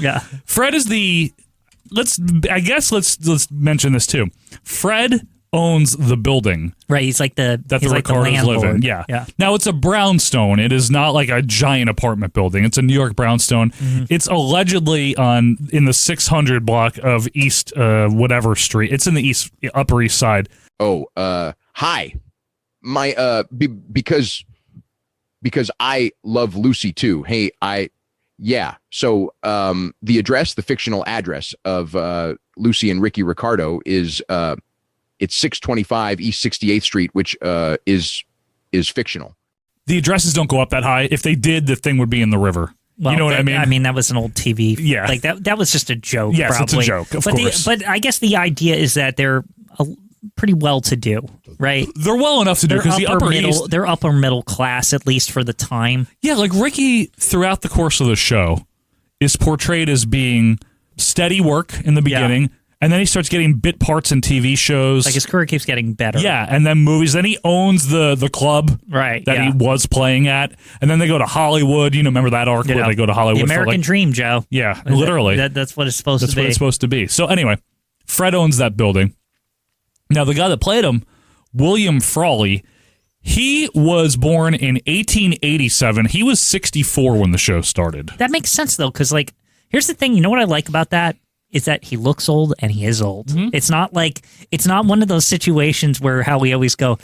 Fred is let's mention this too. Fred owns the building. Right, he's like the Ricardos live in. Yeah. Now it's a brownstone. It is not like a giant apartment building. It's a New York brownstone. Mm-hmm. It's allegedly in the 600 block of East whatever street. It's in the Upper East Side. Hi. My because I love Lucy too. Hey, So the address, the fictional address of Lucy and Ricky Ricardo is it's 625 East 68th Street, which is fictional. The addresses don't go up that high. If they did, the thing would be in the river. Well, you know what I mean? I mean, that was an old TV. Yeah. Like that was just a joke. Yes, probably. it's a joke, of course. But I guess the idea is that they're pretty well to do, right? They're well enough to do because the upper East, they're upper middle class, at least for the time. Yeah, like Ricky, throughout the course of the show, is portrayed as being steady work in the beginning. And then he starts getting bit parts in TV shows. Like his career keeps getting better. Yeah, and then movies. Then he owns the club that he was playing at. And then they go to Hollywood. You know, remember that arc where they go to Hollywood? The American Dream, Joe. Yeah, literally. That's what it's supposed to be. That's what it's supposed to be. So anyway, Fred owns that building. Now, the guy that played him, William Frawley, he was born in 1887. He was 64 when the show started. That makes sense, though, because, like, here's the thing. You know what I like about that? Is that he looks old and he is old. Mm-hmm. It's not one of those situations where how we always go,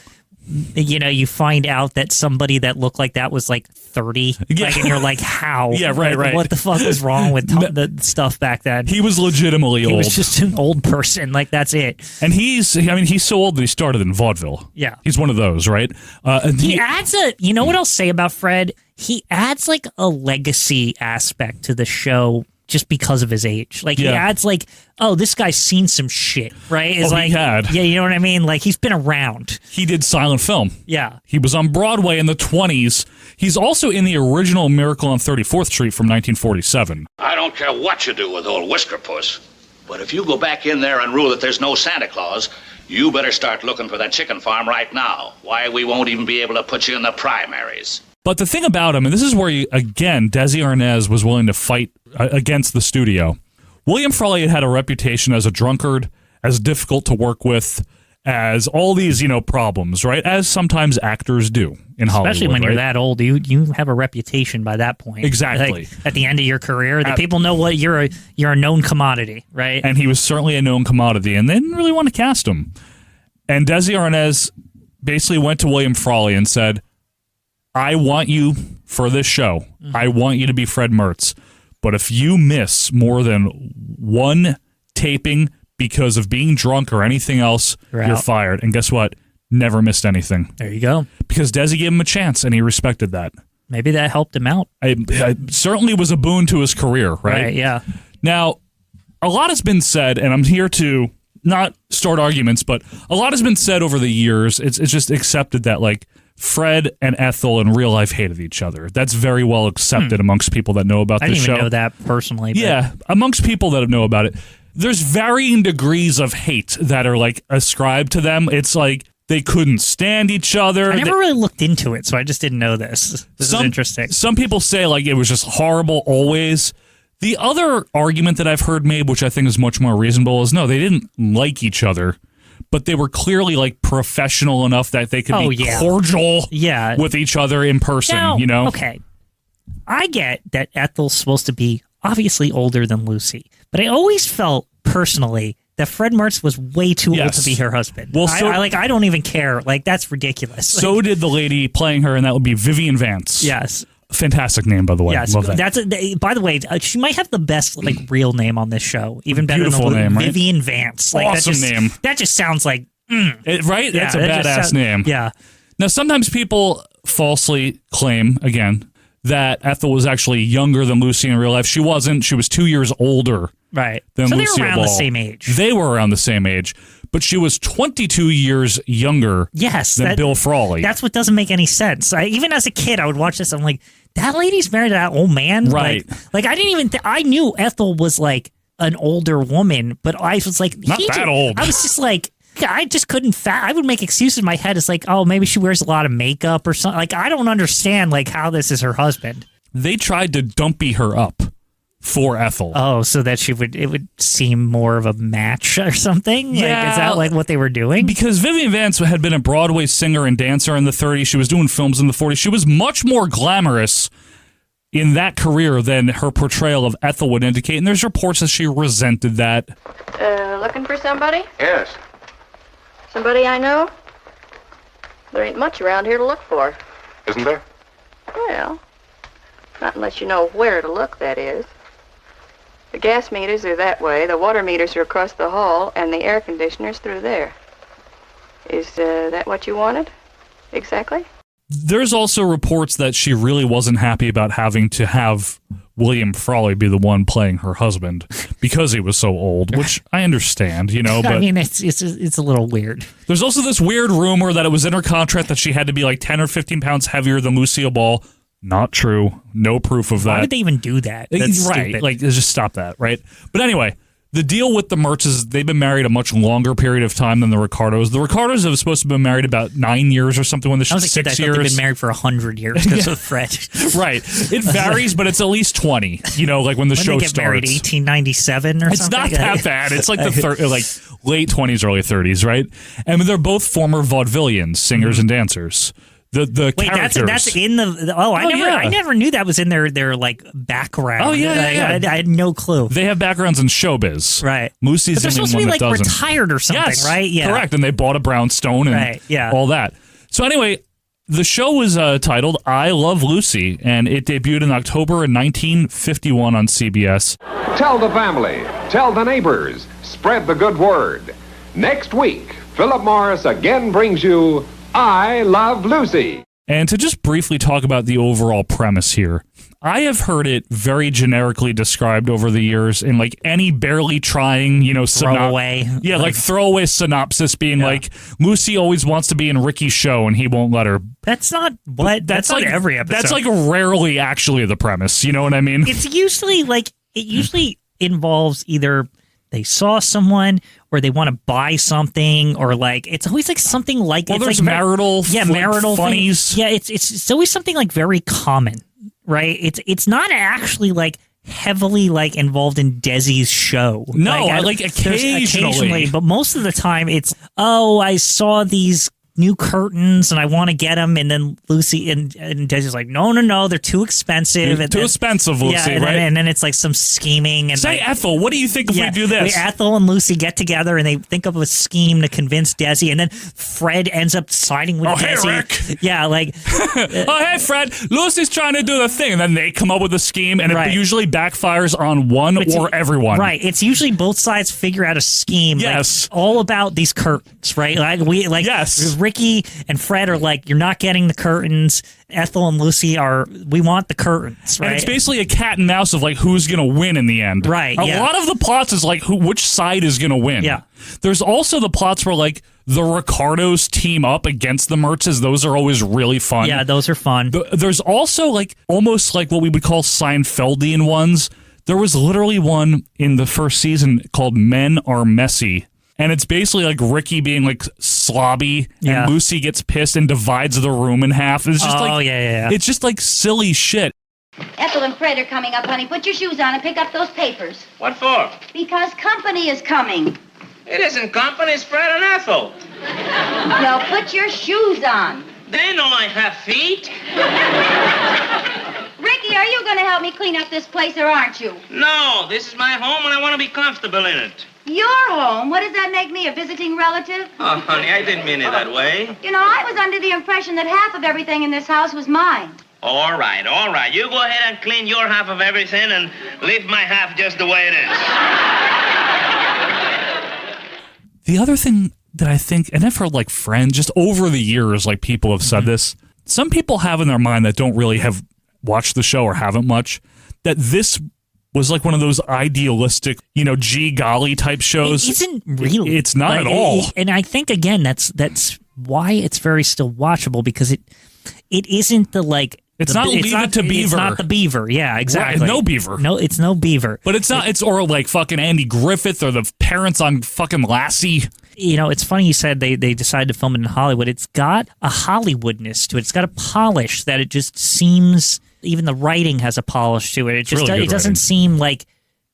you know, you find out that somebody that looked like that was like 30. Yeah. Like, and you're like, how? Yeah, right, like, right. What the fuck was wrong with the stuff back then? He was legitimately old. He was just an old person. Like, that's it. And he's so old that he started in vaudeville. Yeah. He's one of those, right? And he adds you know what I'll say about Fred? He adds like a legacy aspect to the show just because of his age. Like, he adds like, oh, this guy's seen some shit, right? It's like, he had. Yeah, you know what I mean? Like, he's been around. He did silent film. Yeah. He was on Broadway in the 20s. He's also in the original Miracle on 34th Street from 1947. I don't care what you do with old Whisker Puss, but if you go back in there and rule that there's no Santa Claus, you better start looking for that chicken farm right now. Why, we won't even be able to put you in the primaries. But the thing about him, and this is where, again, Desi Arnaz was willing to fight against the studio. William Frawley had a reputation as a drunkard, as difficult to work with, as all these, problems, right? As sometimes actors do in Hollywood. Especially when you're that old, you have a reputation by that point. Exactly. Like, at the end of your career, the people know what you're a known commodity, right? And he was certainly a known commodity, and they didn't really want to cast him. And Desi Arnaz basically went to William Frawley and said, I want you for this show. Mm-hmm. I want you to be Fred Mertz. But if you miss more than one taping because of being drunk or anything else, you're fired. And guess what? Never missed anything. There you go. Because Desi gave him a chance, and he respected that. Maybe that helped him out. It certainly was a boon to his career, right? Yeah. Now, a lot has been said, and I'm here to not start arguments, but a lot has been said over the years. It's just accepted that, like, Fred and Ethel in real life hated each other. That's very well accepted amongst people that know about this show. I didn't even know that personally. But. Yeah, amongst people that know about it. There's varying degrees of hate that are like ascribed to them. It's like they couldn't stand each other. I never really looked into it, so I just didn't know this. This is interesting. Some people say like it was just horrible always. The other argument that I've heard made, which I think is much more reasonable, is no, they didn't like each other. But they were clearly like professional enough that they could be cordial with each other in person, now, Okay. I get that Ethel's supposed to be obviously older than Lucy, but I always felt personally that Fred Mertz was way too old to be her husband. Well, I don't even care. Like, that's ridiculous. So did the lady playing her, and that would be Vivian Vance. Yes. Fantastic name, by the way. Yes, love that. By the way, she might have the best real name on this show. Even better Beautiful than name, right? Vivian Vance. Like, awesome name. That just sounds like right. Yeah, that's a badass name. Yeah. Now, sometimes people falsely claim again that Ethel was actually younger than Lucy in real life. She wasn't. She was 2 years older. Right. Than so Lucille they were around Ball. the same age. They were around the same age, but she was 22 years younger. than Bill Frawley. That's what doesn't make any sense. Even as a kid, I would watch this. I'm like, that lady's married to that old man. Right. Like I didn't even. I knew Ethel was like an older woman, but I was like, not that old. I was just like. I just couldn't. I would make excuses in my head. It's like, oh, maybe she wears a lot of makeup or something. Like, I don't understand like how this is her husband. They tried to dumpy her up for Ethel. Oh, so that it would seem more of a match or something? Yeah. Like, is that like what they were doing? Because Vivian Vance had been a Broadway singer and dancer in the 30s. She was doing films in the 40s. She was much more glamorous in that career than her portrayal of Ethel would indicate. And there's reports that she resented that. Looking for somebody? Yes. Somebody I know? There ain't much around here to look for. Isn't there? Well, not unless you know where to look, that is. The gas meters are that way, the water meters are across the hall, and the air conditioner's through there. Is that what you wanted? Exactly? There's also reports that she really wasn't happy about having to have William Frawley be the one playing her husband because he was so old, which I understand, you know. But I mean, it's a little weird. There's also this weird rumor that it was in her contract that she had to be like 10 or 15 pounds heavier than Lucille Ball. Not true. No proof of that. Why would they even do that? That's right. stupid. Like, just stop that, right? But anyway, the deal with the Mertz is they've been married a much longer period of time than the Ricardos. The Ricardos have supposed to have been married about 9 years or something when the I was a kid, 6 I years. thought they've been married for 100 years because of Fred. Right. It varies, but it's at least 20, you know, like when the show they get married, starts. 1897 or It's something? not that bad. It's like the late 20s, early 30s, right? And they're both former vaudevillians, singers and dancers. The Wait, characters. that's in the. I never knew that was in their like background. Oh yeah. I had no clue. They have backgrounds in showbiz, right? Moosey's But they're the only supposed to be one like that doesn't. retired or something, Yes, right? Yeah, correct. And they bought a brownstone and Right, yeah. all that. So anyway, the show was titled "I Love Lucy," and it debuted in October in 1951 on CBS. Tell the family, tell the neighbors, spread the good word. Next week, Philip Morris again brings you I Love Lucy. And to just briefly talk about the overall premise here, I have heard it very generically described over the years in like any barely trying, you know, throwaway. Yeah, like throwaway synopsis being like, Lucy always wants to be in Ricky's show and he won't let her. That's not what. That's not like every episode. That's like rarely actually the premise. You know what I mean? It's usually like it usually involves either they saw someone or they want to buy something or like it's always like something like well, it's there's like marital marital funnies. Thing. Yeah, it's always something like very common, right? It's not actually like heavily like involved in Desi's show. No, like occasionally, but most of the time it's I saw these new curtains and I want to get them, and then Lucy and Desi's like, no, they're too expensive. Too expensive, Lucy, yeah, right? And then it's like some scheming and say, like, Ethel, what do you think if we do this? Ethel and Lucy get together and they think of a scheme to convince Desi, and then Fred ends up siding with Desi. Hey, Rick. Yeah, like hey Fred, Lucy's trying to do the thing, and then they come up with a scheme, and it usually backfires on one or everyone. Right. It's usually both sides figure out a scheme. Yes. Like, all about these curtains, right? Yes. Ricky and Fred are like, you're not getting the curtains. Ethel and Lucy we want the curtains, right? And it's basically a cat and mouse of like who's going to win in the end. Right. A lot of the plots is like which side is going to win. Yeah. There's also the plots where like the Ricardos team up against the Mertzes. Those are always really fun. Yeah, those are fun. There's also like almost like what we would call Seinfeldian ones. There was literally one in the first season called Men Are Messy. And it's basically like Ricky being like slobby, and Lucy gets pissed and divides the room in half. It's just it's just like silly shit. Ethel and Fred are coming up, honey. Put your shoes on and pick up those papers. What for? Because company is coming. It isn't company, it's Fred and Ethel. Well, put your shoes on. They know I have feet. Ricky, are you going to help me clean up this place, or aren't you? No, this is my home and I want to be comfortable in it. Your home? What does that make me, a visiting relative? Oh, honey, I didn't mean it that way. You know, I was under the impression that half of everything in this house was mine. All right. You go ahead and clean your half of everything and leave my half just the way it is. The other thing that I think, and I've heard like friends, just over the years, like people have said this, some people have in their mind that don't really have watched the show or haven't much, that this was like one of those idealistic, you know, gee golly type shows. It isn't really. It's not at all. And I think again that's why it's very still watchable, because it isn't the like. It's not Leave It to Beaver. It's not the Beaver. Yeah, exactly. No Beaver. No, it's no Beaver. But it's not. It's or like fucking Andy Griffith or the parents on fucking Lassie. You know, it's funny you said they decided to film it in Hollywood. It's got a Hollywoodness to it. It's got a polish that it just seems. Even the writing has a polish to it. It just really it doesn't seem like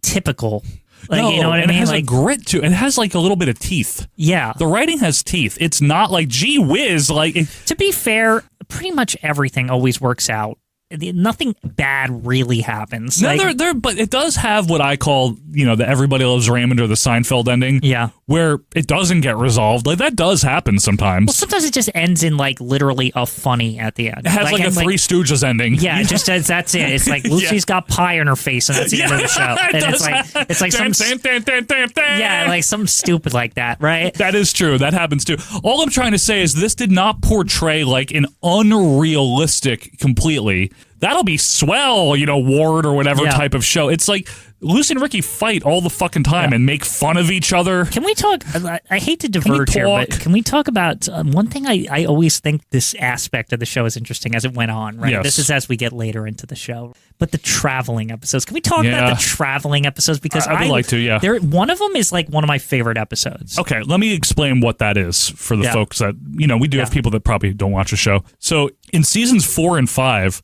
typical. Like, no, you know what I mean? It has like, a grit to it. It has like a little bit of teeth. Yeah. The writing has teeth. It's not like, gee whiz. Like to be fair, pretty much everything always works out nothing bad really happens. No, but it does have what I call, the Everybody Loves Raymond or the Seinfeld ending. Yeah. Where it doesn't get resolved. Like, that does happen sometimes. Well, sometimes it just ends in, like, literally a funny at the end. It has, a Three Stooges ending. Yeah, it just says that's it. It's like Lucy's got pie in her face, and that's the end of the show. And it's like some something stupid like that, right? That is true. That happens too. All I'm trying to say is this did not portray like an unrealistic completely. That'll be swell, Ward or whatever type of show. It's like Lucy and Ricky fight all the fucking time and make fun of each other. Can we talk? I hate to diverge here, but can we talk about one thing I always think this aspect of the show is interesting as it went on, right? Yes. This is as we get later into the show. But the traveling episodes. Can we talk about the traveling episodes? Because I would like to, yeah. One of them is like one of my favorite episodes. Okay, let me explain what that is for the folks that, we do have people that probably don't watch the show. So in seasons 4 and 5,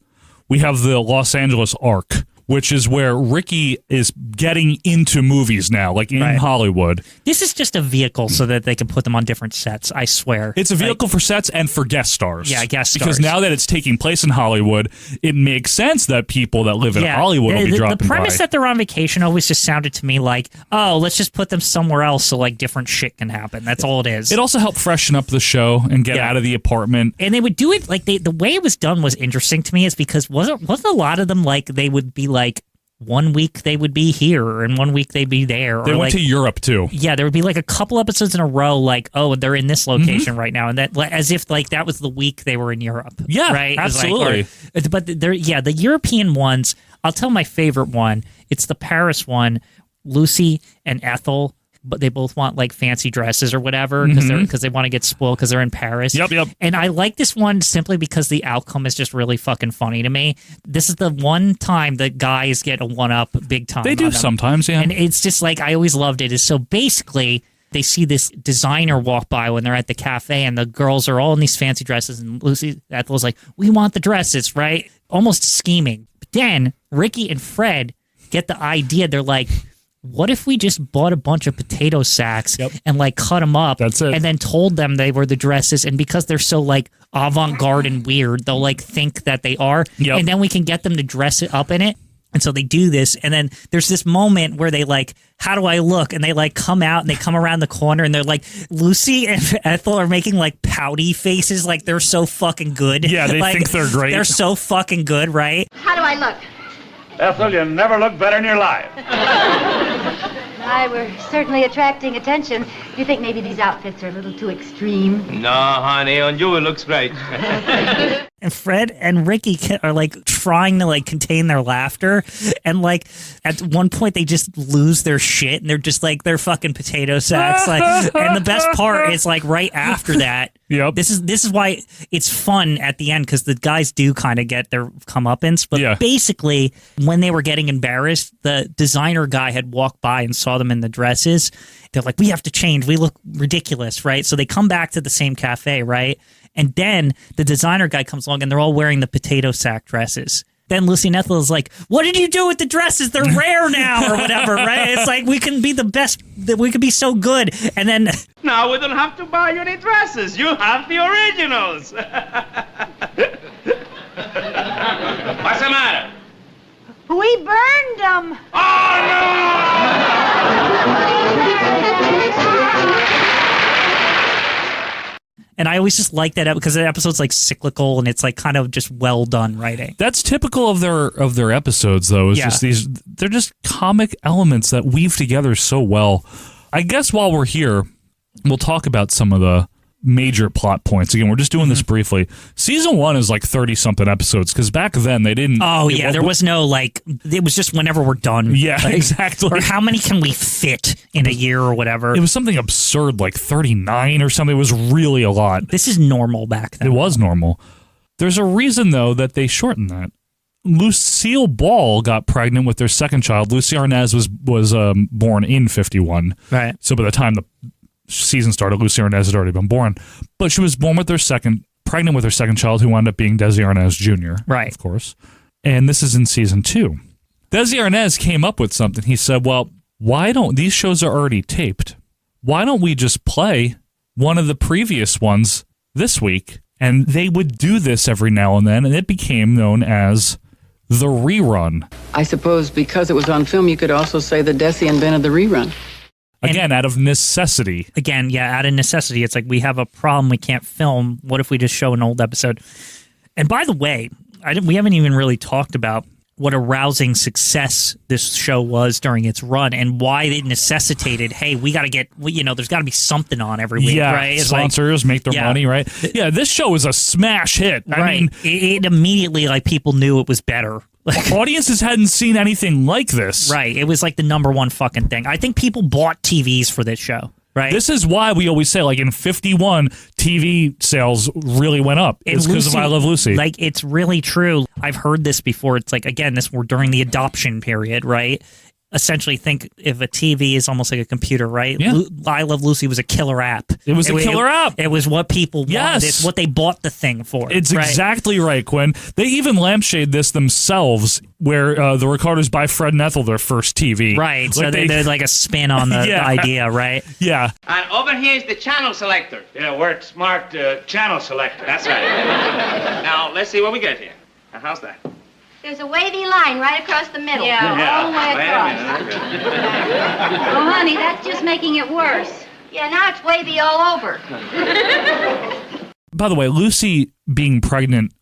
we have the Los Angeles arc, which is where Ricky is getting into movies now, like in Hollywood. This is just a vehicle so that they can put them on different sets, I swear. It's a vehicle for sets and for guest stars. Yeah, guest stars. Because now that it's taking place in Hollywood, it makes sense that people that live in Hollywood will be dropping by. The premise that they're on vacation always just sounded to me like, oh, let's just put them somewhere else so like different shit can happen. That's all it is. It also helped freshen up the show and get out of the apartment. And they would do it, like the way it was done was interesting to me is because wasn't a lot of them like they would be like, 1 week they would be here and 1 week they'd be there. They went to Europe too. Yeah, there would be like a couple episodes in a row like, oh, they're in this location right now. And that as if like that was the week they were in Europe. Yeah, right? absolutely. But the European ones, I'll tell my favorite one. It's the Paris one, Lucy and Ethel. But they both want like fancy dresses or whatever because they want to get spoiled because they're in Paris. Yep. And I like this one simply because the outcome is just really fucking funny to me. This is the one time that guys get a one-up big time. They do sometimes, yeah. And it's just like I always loved it. Is so basically they see this designer walk by when they're at the cafe and the girls are all in these fancy dresses and Ethel's like, we want the dresses, right? Almost scheming. But then Ricky and Fred get the idea. They're like, what if we just bought a bunch of potato sacks and like cut them up and then told them they were the dresses, and because they're so like avant-garde and weird, they'll like think that they are, and then we can get them to dress it up in it. And so they do this, and then there's this moment where they like, how do I look? And they like come out and they come around the corner and they're like, Lucy and Ethel are making like pouty faces like they're so fucking good. Yeah, they like, think they're great. They're so fucking good, right? How do I look? Ethel, you never looked better in your life. We're certainly attracting attention. Do you think maybe these outfits are a little too extreme? No, honey, on you it looks great. And Fred and Ricky are like trying to like contain their laughter, and like at one point they just lose their shit and they're just like they're fucking potato sacks. Like, and the best part is like right after that. Yep. This is why it's fun at the end because the guys do kind of get their comeuppance. But basically, when they were getting embarrassed, the designer guy had walked by and saw them in the dresses. They're like, we have to change. We look ridiculous, right? So they come back to the same cafe, right? And then the designer guy comes along and they're all wearing the potato sack dresses. Then Lucy and Ethel is like, what did you do with the dresses? They're rare now or whatever, right? It's like, we can be the best, we could be so good. And then... Now we don't have to buy you any dresses. You have the originals. What's the matter? We burned them. Oh, And I always just like that because the episode's like cyclical and it's like kind of just well done writing. That's typical of their episodes, though. It's just they're just comic elements that weave together so well. I guess while we're here, we'll talk about some of the major plot points. Again, we're just doing this briefly. Season 1 is like 30-something episodes because back then they didn't... Oh, yeah. There was no like... It was just whenever we're done. Yeah, like, exactly. Or how many can we fit in a year or whatever. It was something absurd, like 39 or something. It was really a lot. This is normal back then. It was normal. There's a reason, though, that they shortened that. Lucille Ball got pregnant with their second child. Lucy Arnaz was born in 51. Right. So by the time the season started, Lucy Arnaz had already been born. But she was born with pregnant with her second child, who wound up being Desi Arnaz Jr., right, of course. And this is in season 2. Desi Arnaz came up with something. He said, well, these shows are already taped. Why don't we just play one of the previous ones this week And they would do this every now and then, and it became known as the rerun. I suppose because it was on film, you could also say that Desi invented the rerun. Again, out of necessity. Again, yeah, out of necessity. It's like, we have a problem, we can't film. What if we just show an old episode? And by the way, we haven't even really talked about what a rousing success this show was during its run and why it necessitated, hey, we got to get, there's got to be something on every week, right? It's sponsors make their money, right? Yeah, this show was a smash hit. Right. I mean, it immediately, like, people knew it was better. Audiences hadn't seen anything like this. Right. It was like the number one fucking thing. I think people bought TVs for this show. Right. This is why we always say, like, in 51, TV sales really went up. It's because of I Love Lucy. Like, it's really true. I've heard this before. It's like, again, we're during the adoption period, right? Essentially, think if a TV is almost like a computer, right? Yeah. I Love Lucy was a killer app. It was a killer app. It was what people wanted. It's what they bought the thing for. It's exactly right, Quinn. They even lampshade this themselves, where the Ricardos buy Fred and Ethel their first TV. Right. Like so they did like a spin on the idea, right? Yeah. And over here is the channel selector. Yeah, where it's marked channel selector. That's right. Now, let's see what we get here. How's that? There's a wavy line right across the middle. All the way across. Oh, honey, that's just making it worse. Yeah, now it's wavy all over. By the way, Lucy being pregnant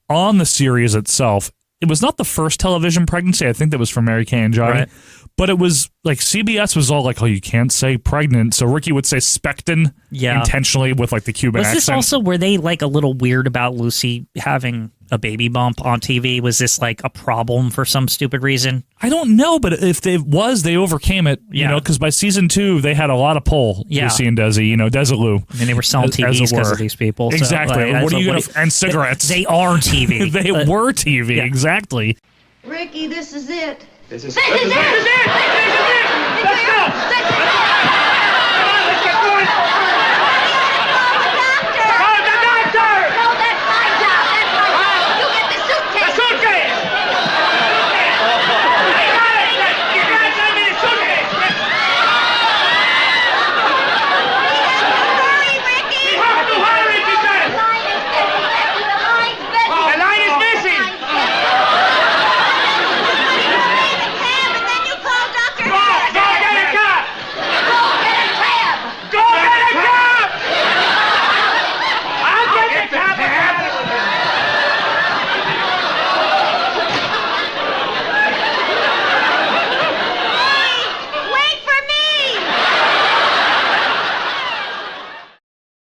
on the series itself, it was not the first television pregnancy. I think that was from Mary Kay and Johnny. Right. But it was like CBS was all like, oh, you can't say pregnant. So Ricky would say Spectin intentionally with like the Cuban accent. Was this also, were they like a little weird about Lucy having a baby bump on TV? Was this like a problem for some stupid reason? I don't know, but if they overcame it, you know, because by season 2, they had a lot pull, Lucy and Desi, Desilu. I mean, they were selling TVs because of these people. Exactly. So, what are you going to, and cigarettes. They are TV. They were TV, exactly. Ricky, this is it. This is it! Let's go! Let's get going! The doctor! No, that's my job. That's my job. You get the suitcase. The suitcase! I got it! You guys send me the suitcase! Hurry, Ricky! We have to hurry, she said! The line is missing. The line is missing!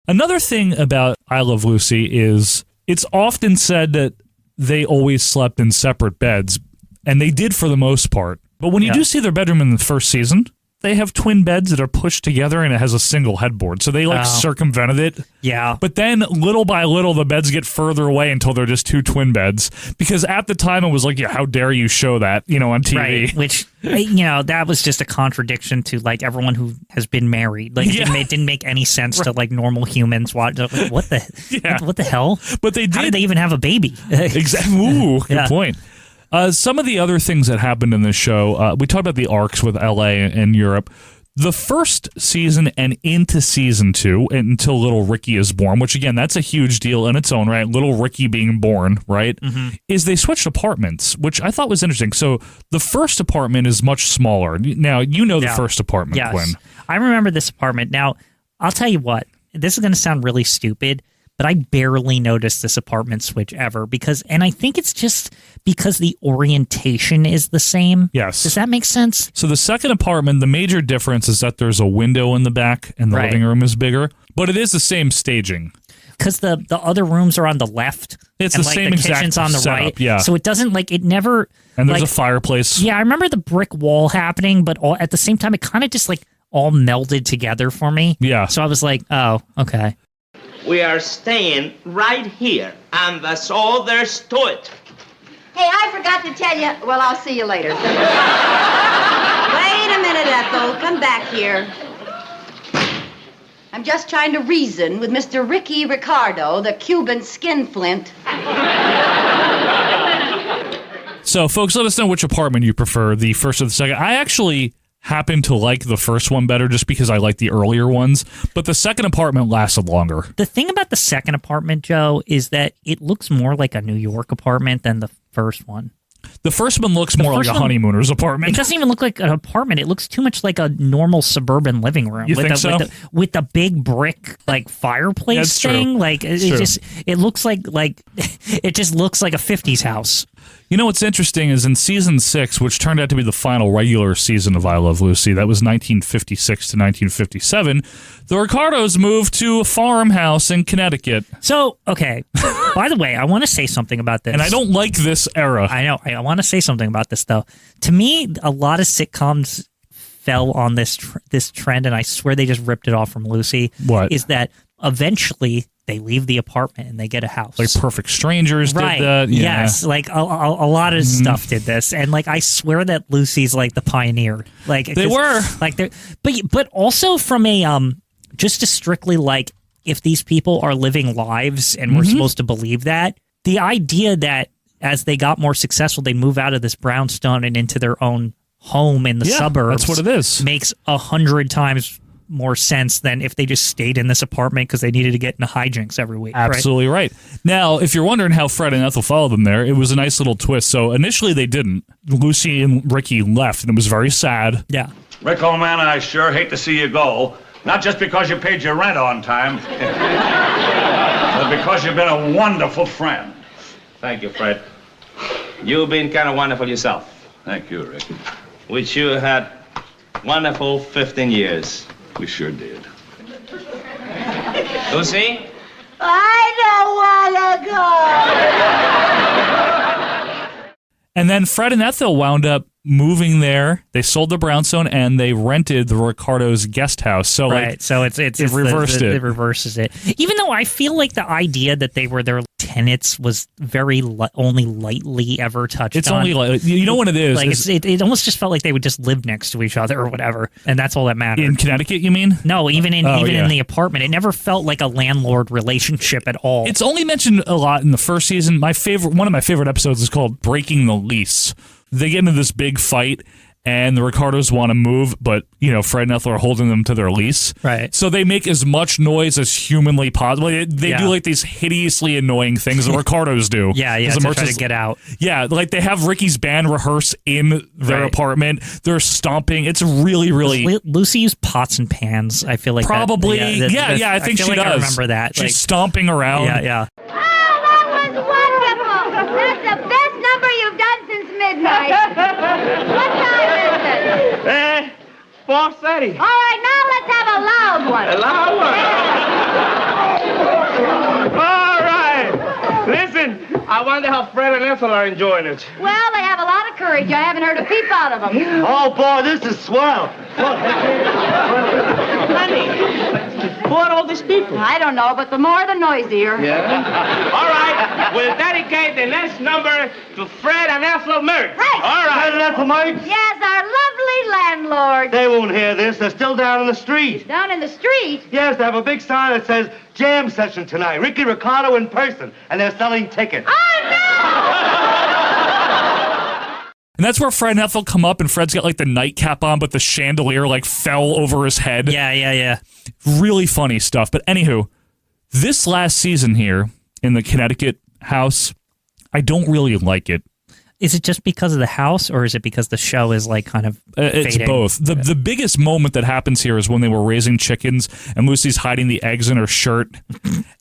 Another thing about I Love Lucy is it's often said that they always slept in separate beds, and they did for the most part. But when you do see their bedroom in the first season, they have twin beds that are pushed together and it has a single headboard. So they circumvented it. Yeah. But then little by little, the beds get further away until they're just 2 twin beds. Because at the time it was like, how dare you show that, on TV. Right. Which, that was just a contradiction to like everyone who has been married. Like it didn't make any sense to like normal humans watch. Like, what the hell? But they did. How did they even have a baby? Exactly. Ooh, good point. Some of the other things that happened in this show, we talked about the arcs with LA and Europe. The first season and into season 2, until little Ricky is born, which again, that's a huge deal in its own right. Little Ricky being born, right, is they switched apartments, which I thought was interesting. So the first apartment is much smaller. Now, the first apartment, yes. Quinn. I remember this apartment. Now, I'll tell you what, this is going to sound really stupid, but I barely noticed this apartment switch ever and I think it's just because the orientation is the same. Yes. Does that make sense? So the second apartment, the major difference is that there's a window in the back and the living room is bigger, but it is the same staging. Because the other rooms are on the left. It's and the same the exact kitchen's on the setup, right. yeah. So it doesn't it never. And there's a fireplace. Yeah, I remember the brick wall happening, but at the same time, it kind of just all melded together for me. Yeah. So I was like, oh, okay. We are staying right here, and that's all there's to it. Hey, I forgot to tell you. Well, I'll see you later. Wait a minute, Ethel. Come back here. I'm just trying to reason with Mr. Ricky Ricardo, the Cuban skinflint. So, folks, let us know which apartment you prefer, the first or the second. I actually happen to like the first one better just because I like the earlier ones, but the second apartment lasted longer. The thing about the second apartment, Joe, is that it looks more like a New York apartment than the first one. The first one looks more like a honeymooner's apartment. It doesn't even look like an apartment. It looks too much like a normal suburban living room. You think so? With the big brick like fireplace thing. True. Like it looks like it just looks like a 50s house. You know what's interesting is in season 6, which turned out to be the final regular season of I Love Lucy, that was 1956 to 1957, the Ricardos moved to a farmhouse in Connecticut. So, okay. By the way, I want to say something about this. And I don't like this era. I know. I want to say something about this, though. To me, a lot of sitcoms fell on this trend, and I swear they just ripped it off from Lucy. What? Is that eventually they leave the apartment and they get a house. Like Perfect Strangers did that. Yeah. Yes. Like a lot of stuff did this. And like I swear that Lucy's like the pioneer. Like they were. Like they're but also from a just to strictly like if these people are living lives and we're supposed to believe that, the idea that as they got more successful they move out of this brownstone and into their own home in the suburbs. That's what it is. Makes 100 times more sense than if they just stayed in this apartment because they needed to get into hijinks every week. Absolutely right. Now, if you're wondering how Fred and Ethel followed them there, it was a nice little twist. So initially they didn't. Lucy and Ricky left, and it was very sad. Yeah. Rick, old man, I sure hate to see you go. Not just because you paid your rent on time, but because you've been a wonderful friend. Thank you, Fred. You've been kind of wonderful yourself. Thank you, Rick. Which you had wonderful 15 years. We sure did. Lucy? I don't want to go. And then Fred and Ethel wound up moving there. They sold the brownstone and they rented the Ricardos' guest house. So so it reversed it. It reverses it. Even though I feel like the idea that they were their tenants was very only lightly ever touched It's on. only like, you know what it is? Like it almost just felt like they would just live next to each other or whatever, and that's all that mattered. In Connecticut, you mean? No, even in the apartment, it never felt like a landlord relationship at all. It's only mentioned a lot in the first season. One of my favorite episodes is called "Breaking the Lease." They get into this big fight, and the Ricardos want to move, but Fred and Ethel are holding them to their lease. Right. So they make as much noise as humanly possible. They do like these hideously annoying things the Ricardos do. Yeah, to try to get out. Yeah, like they have Ricky's band rehearse in their apartment. They're stomping. It's really, really. Lucy used pots and pans. I feel like probably. I think she does. I remember that. She's stomping around. Yeah. Oh, that was wonderful. That's the best number you've done since midnight. What time is it? 4:30. All right, now let's have a loud one. A loud one? All right. Listen, I wonder how Fred and Ethel are enjoying it. Well, they have a lot of courage. I haven't heard a peep out of them. Oh, boy, this is swell. Honey, who are all these people? I don't know, but the more the noisier. Yeah? All right, we'll dedicate the next number to Fred and Ethel Merck. Right. All right. Fred and Ethel Merck? Yes, our lovely landlord. They won't hear this. They're still down in the street. Down in the street? Yes, they have a big sign that says jam session tonight. Ricky Ricardo in person. And they're selling tickets. Oh, no! And that's where Fred and Ethel come up, and Fred's got like the nightcap on, but the chandelier like fell over his head. Yeah. Really funny stuff. But anywho, this last season here in the Connecticut house, I don't really like it. Is it just because of the house, or is it because the show is like kind of It's fading? both. The biggest moment that happens here is when they were raising chickens, and Lucy's hiding the eggs in her shirt,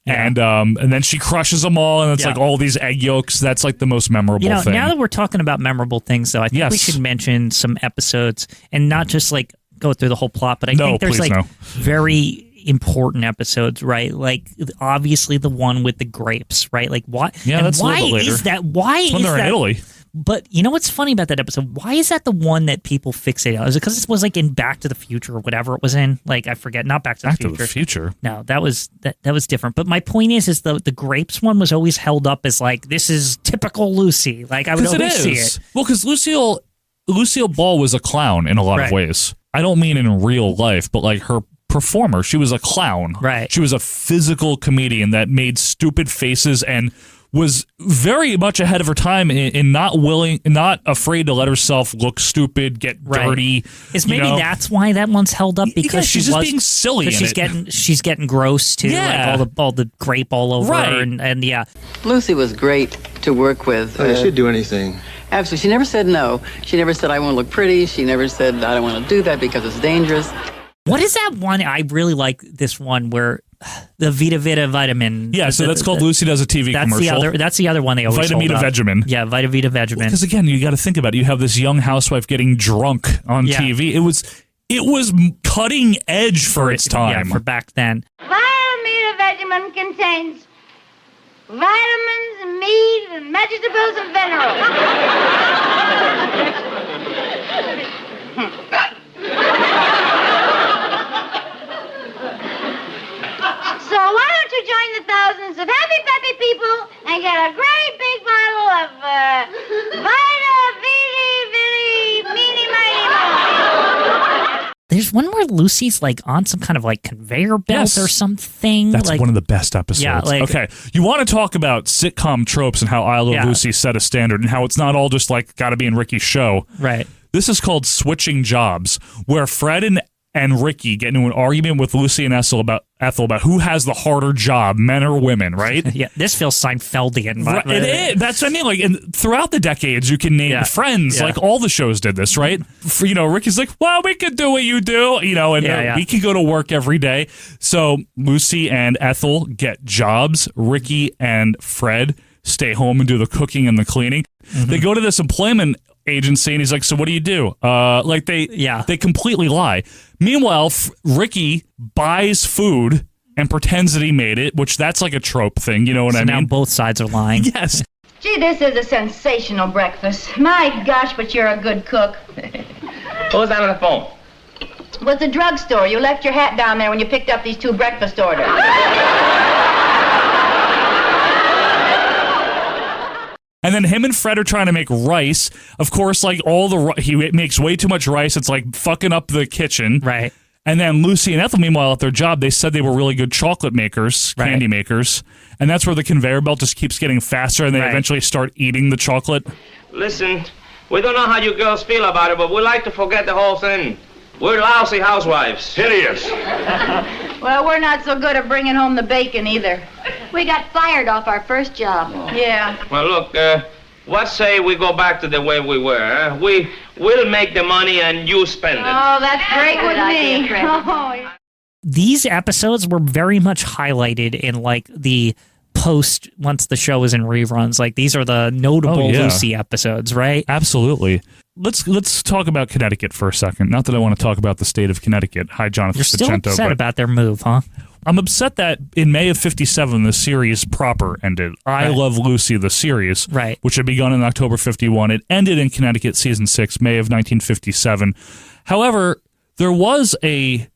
and then she crushes them all, and it's like all these egg yolks. That's like the most memorable thing. Now that we're talking about memorable things, though, I think we should mention some episodes, and not just like go through the whole plot, but I think there's very important episodes, right? Like obviously the one with the grapes, right? Like what? Yeah, that's why a little later. is that? Why it's when is they're that? in Italy. But you know what's funny about that episode? Why is that the one that people fixate on? Is it because it was like in Back to the Future or whatever it was in? Like I forget, not Back to the Future. No, that was different. But my point is the grapes one was always held up as like this is typical Lucy. Like I would always see it. Well, because Lucille Ball was a clown in a lot of ways. I don't mean in real life, but like her performer, she was a clown. Right. She was a physical comedian that made stupid faces and was very much ahead of her time in not afraid to let herself look stupid, get dirty. Is maybe that's why that one's held up, because she's just being silly. She's getting gross too, like all the grape all over her, and yeah. Lucy was great to work with. Oh, she'd do anything. Absolutely. She never said no. She never said, I want to look pretty. She never said, I don't want to do that because it's dangerous. What is that one? I really like this one where the Vita Vita vitamin. Yeah, so that's called Lucy Does a TV commercial. That's the other one they always Vita Vegemin. Yeah, Vita Vita Vegemin. Because again, you got to think about it. You have this young housewife getting drunk on TV. It was cutting edge for its time. Yeah, for back then. Vita Vegemin contains vitamins, meat, and vegetables and minerals. So why don't you join the thousands of happy, peppy people and get a great big bottle of Vita Vidi Meeny Mighty Mo. There's one where Lucy's like on some kind of like conveyor belt or something. That's like, one of the best episodes. Yeah, okay, you want to talk about sitcom tropes and how I Love Lucy set a standard and how it's not all just like got to be in Ricky's show. Right. This is called Switching Jobs, where Fred and Ricky get into an argument with Lucy and Ethel about who has the harder job, men or women, right? Yeah, this feels Seinfeldian. Right, it is. That's what I mean. Like, and throughout the decades, you can name Friends. Like, all the shows did this, right? Ricky's like, well, we could do what you do, and we can go to work every day. So Lucy and Ethel get jobs. Ricky and Fred stay home and do the cooking and the cleaning. Mm-hmm. They go to this employment agency and he's like, so what do you do? They completely lie. Meanwhile, Ricky buys food and pretends that he made it, which that's like a trope thing, you know what I mean? Now both sides are lying. Yes. Gee, this is a sensational breakfast. My gosh, but you're a good cook. Who's that on the phone? Was the drugstore. You left your hat down there when you picked up these 2 breakfast orders. And then him and Fred are trying to make rice. Of course, like he makes way too much rice. It's like fucking up the kitchen. Right. And then Lucy and Ethel, meanwhile, at their job, they said they were really good chocolate makers, candy makers. And that's where the conveyor belt just keeps getting faster and they eventually start eating the chocolate. Listen, we don't know how you girls feel about it, but we like to forget the whole thing. We're lousy housewives. Hideous. Well, we're not so good at bringing home the bacon either. We got fired off our first job. Yeah. Well, look, what say we go back to the way we were? We'll make the money and you spend it. Oh, that's great with me. These episodes were very much highlighted in like the post once the show was in reruns. Like these are the notable Lucy episodes, right? Absolutely. Let's talk about Connecticut for a second. Not that I want to talk about the state of Connecticut. Hi, Jonathan. You're still Ficento, upset about their move, huh? I'm upset that in May of '57 the series proper ended. I Love Lucy, the series, which had begun in October '51. It ended in Connecticut season 6, May of 1957. However, there was a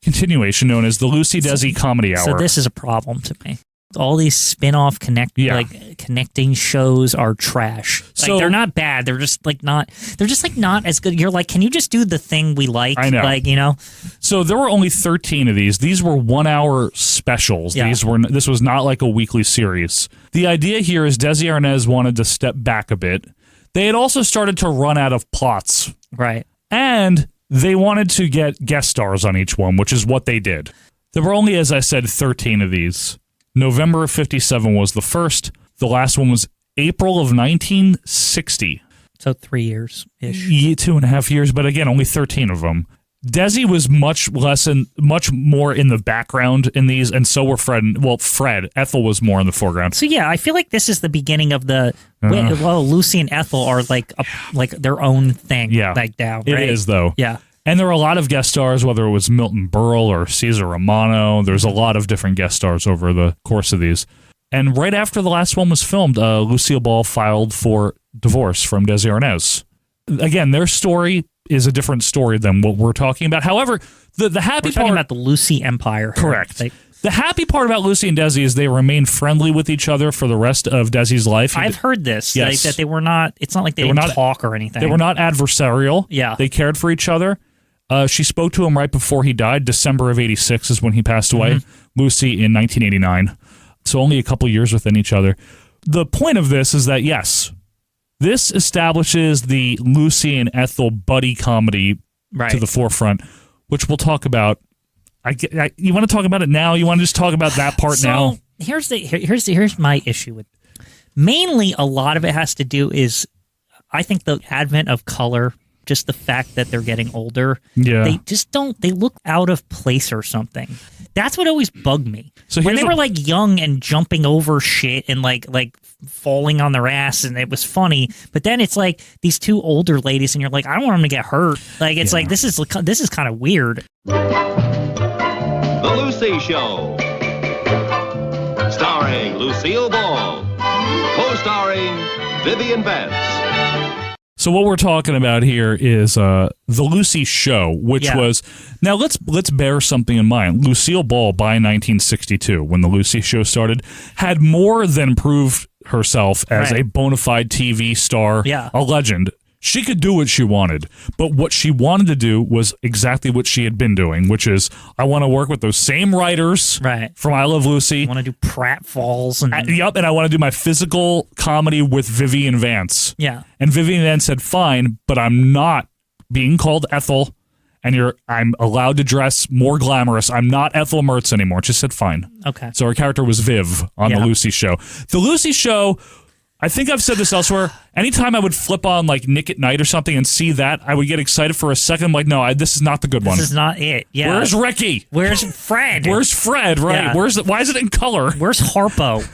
continuation known as the Lucy Desi Comedy Hour. So this is a problem to me. All these spin-off connecting shows are trash. Like, So they're not bad. They're just like not as good. You're like, can you just do the thing we like? I know. Like, you know. So there were only 13 of these. These were 1-hour specials. Yeah. This was not like a weekly series. The idea here is Desi Arnaz wanted to step back a bit. They had also started to run out of plots. Right. And they wanted to get guest stars on each one, which is what they did. There were only, as I said, 13 of these. November of '57 was the first. The last one was April of 1960. So 3 years-ish. 2.5 years, but again, only 13 of them. Desi was much more in the background in these, and so were Fred. Well, Ethel was more in the foreground. So yeah, I feel like this is the beginning of the. Well, Lucy and Ethel are like their own thing. Yeah, like now. Right? It is though. Yeah. And there were a lot of guest stars, whether it was Milton Berle or Cesar Romano. There's a lot of different guest stars over the course of these. And right after the last one was filmed, Lucille Ball filed for divorce from Desi Arnaz. Again, their story is a different story than what we're talking about. However, the happy we're talking about the Lucy Empire. Correct. The happy part about Lucy and Desi is they remain friendly with each other for the rest of Desi's life. I've heard this. Yes. Like, that they were not. It's not like they didn't talk or anything. They were not adversarial. Yeah. They cared for each other. She spoke to him right before he died. December of '86 is when he passed away. Lucy in 1989. So only a couple years within each other. the point of this is that, yes, this establishes the Lucy and Ethel buddy comedy to the forefront, which we'll talk about. You want to talk about it now? You want to just talk about that part now? Here's my issue with it. Mainly, a lot of it has to do is, I think, the advent of color. Just the fact that they're getting older. Yeah. They just don't, they look out of place or something. That's what always bugged me. So when they were like young and jumping over shit and like falling on their ass, and it was funny. But then it's like these two older ladies and you're like, I don't want them to get hurt. Like, it's like, this is kind of weird. The Lucy Show. Starring Lucille Ball. Co-starring Vivian Vance. So what we're talking about here is the Lucy Show, which was, now let's bear something in mind. Lucille Ball, by 1962, when the Lucy Show started, had more than proved herself as a bona fide TV star, a legend. She could do what she wanted, but what she wanted to do was exactly what she had been doing, which is, I want to work with those same writers from I Love Lucy. I want to do pratfalls. And I want to do my physical comedy with Vivian Vance. Yeah. And Vivian Vance said, fine, but I'm not being called Ethel, and I'm allowed to dress more glamorous. I'm not Ethel Mertz anymore. She said, fine. Okay. So her character was Viv on The Lucy Show. The Lucy Show, I think I've said this elsewhere. Anytime I would flip on like Nick at Night or something and see that, I would get excited for a second. I'm like, no, this is not the good one. This is not it. Yeah. Where's Ricky? Where's Fred? Where's Fred? Right. Yeah. Why is it in color? Where's Harpo?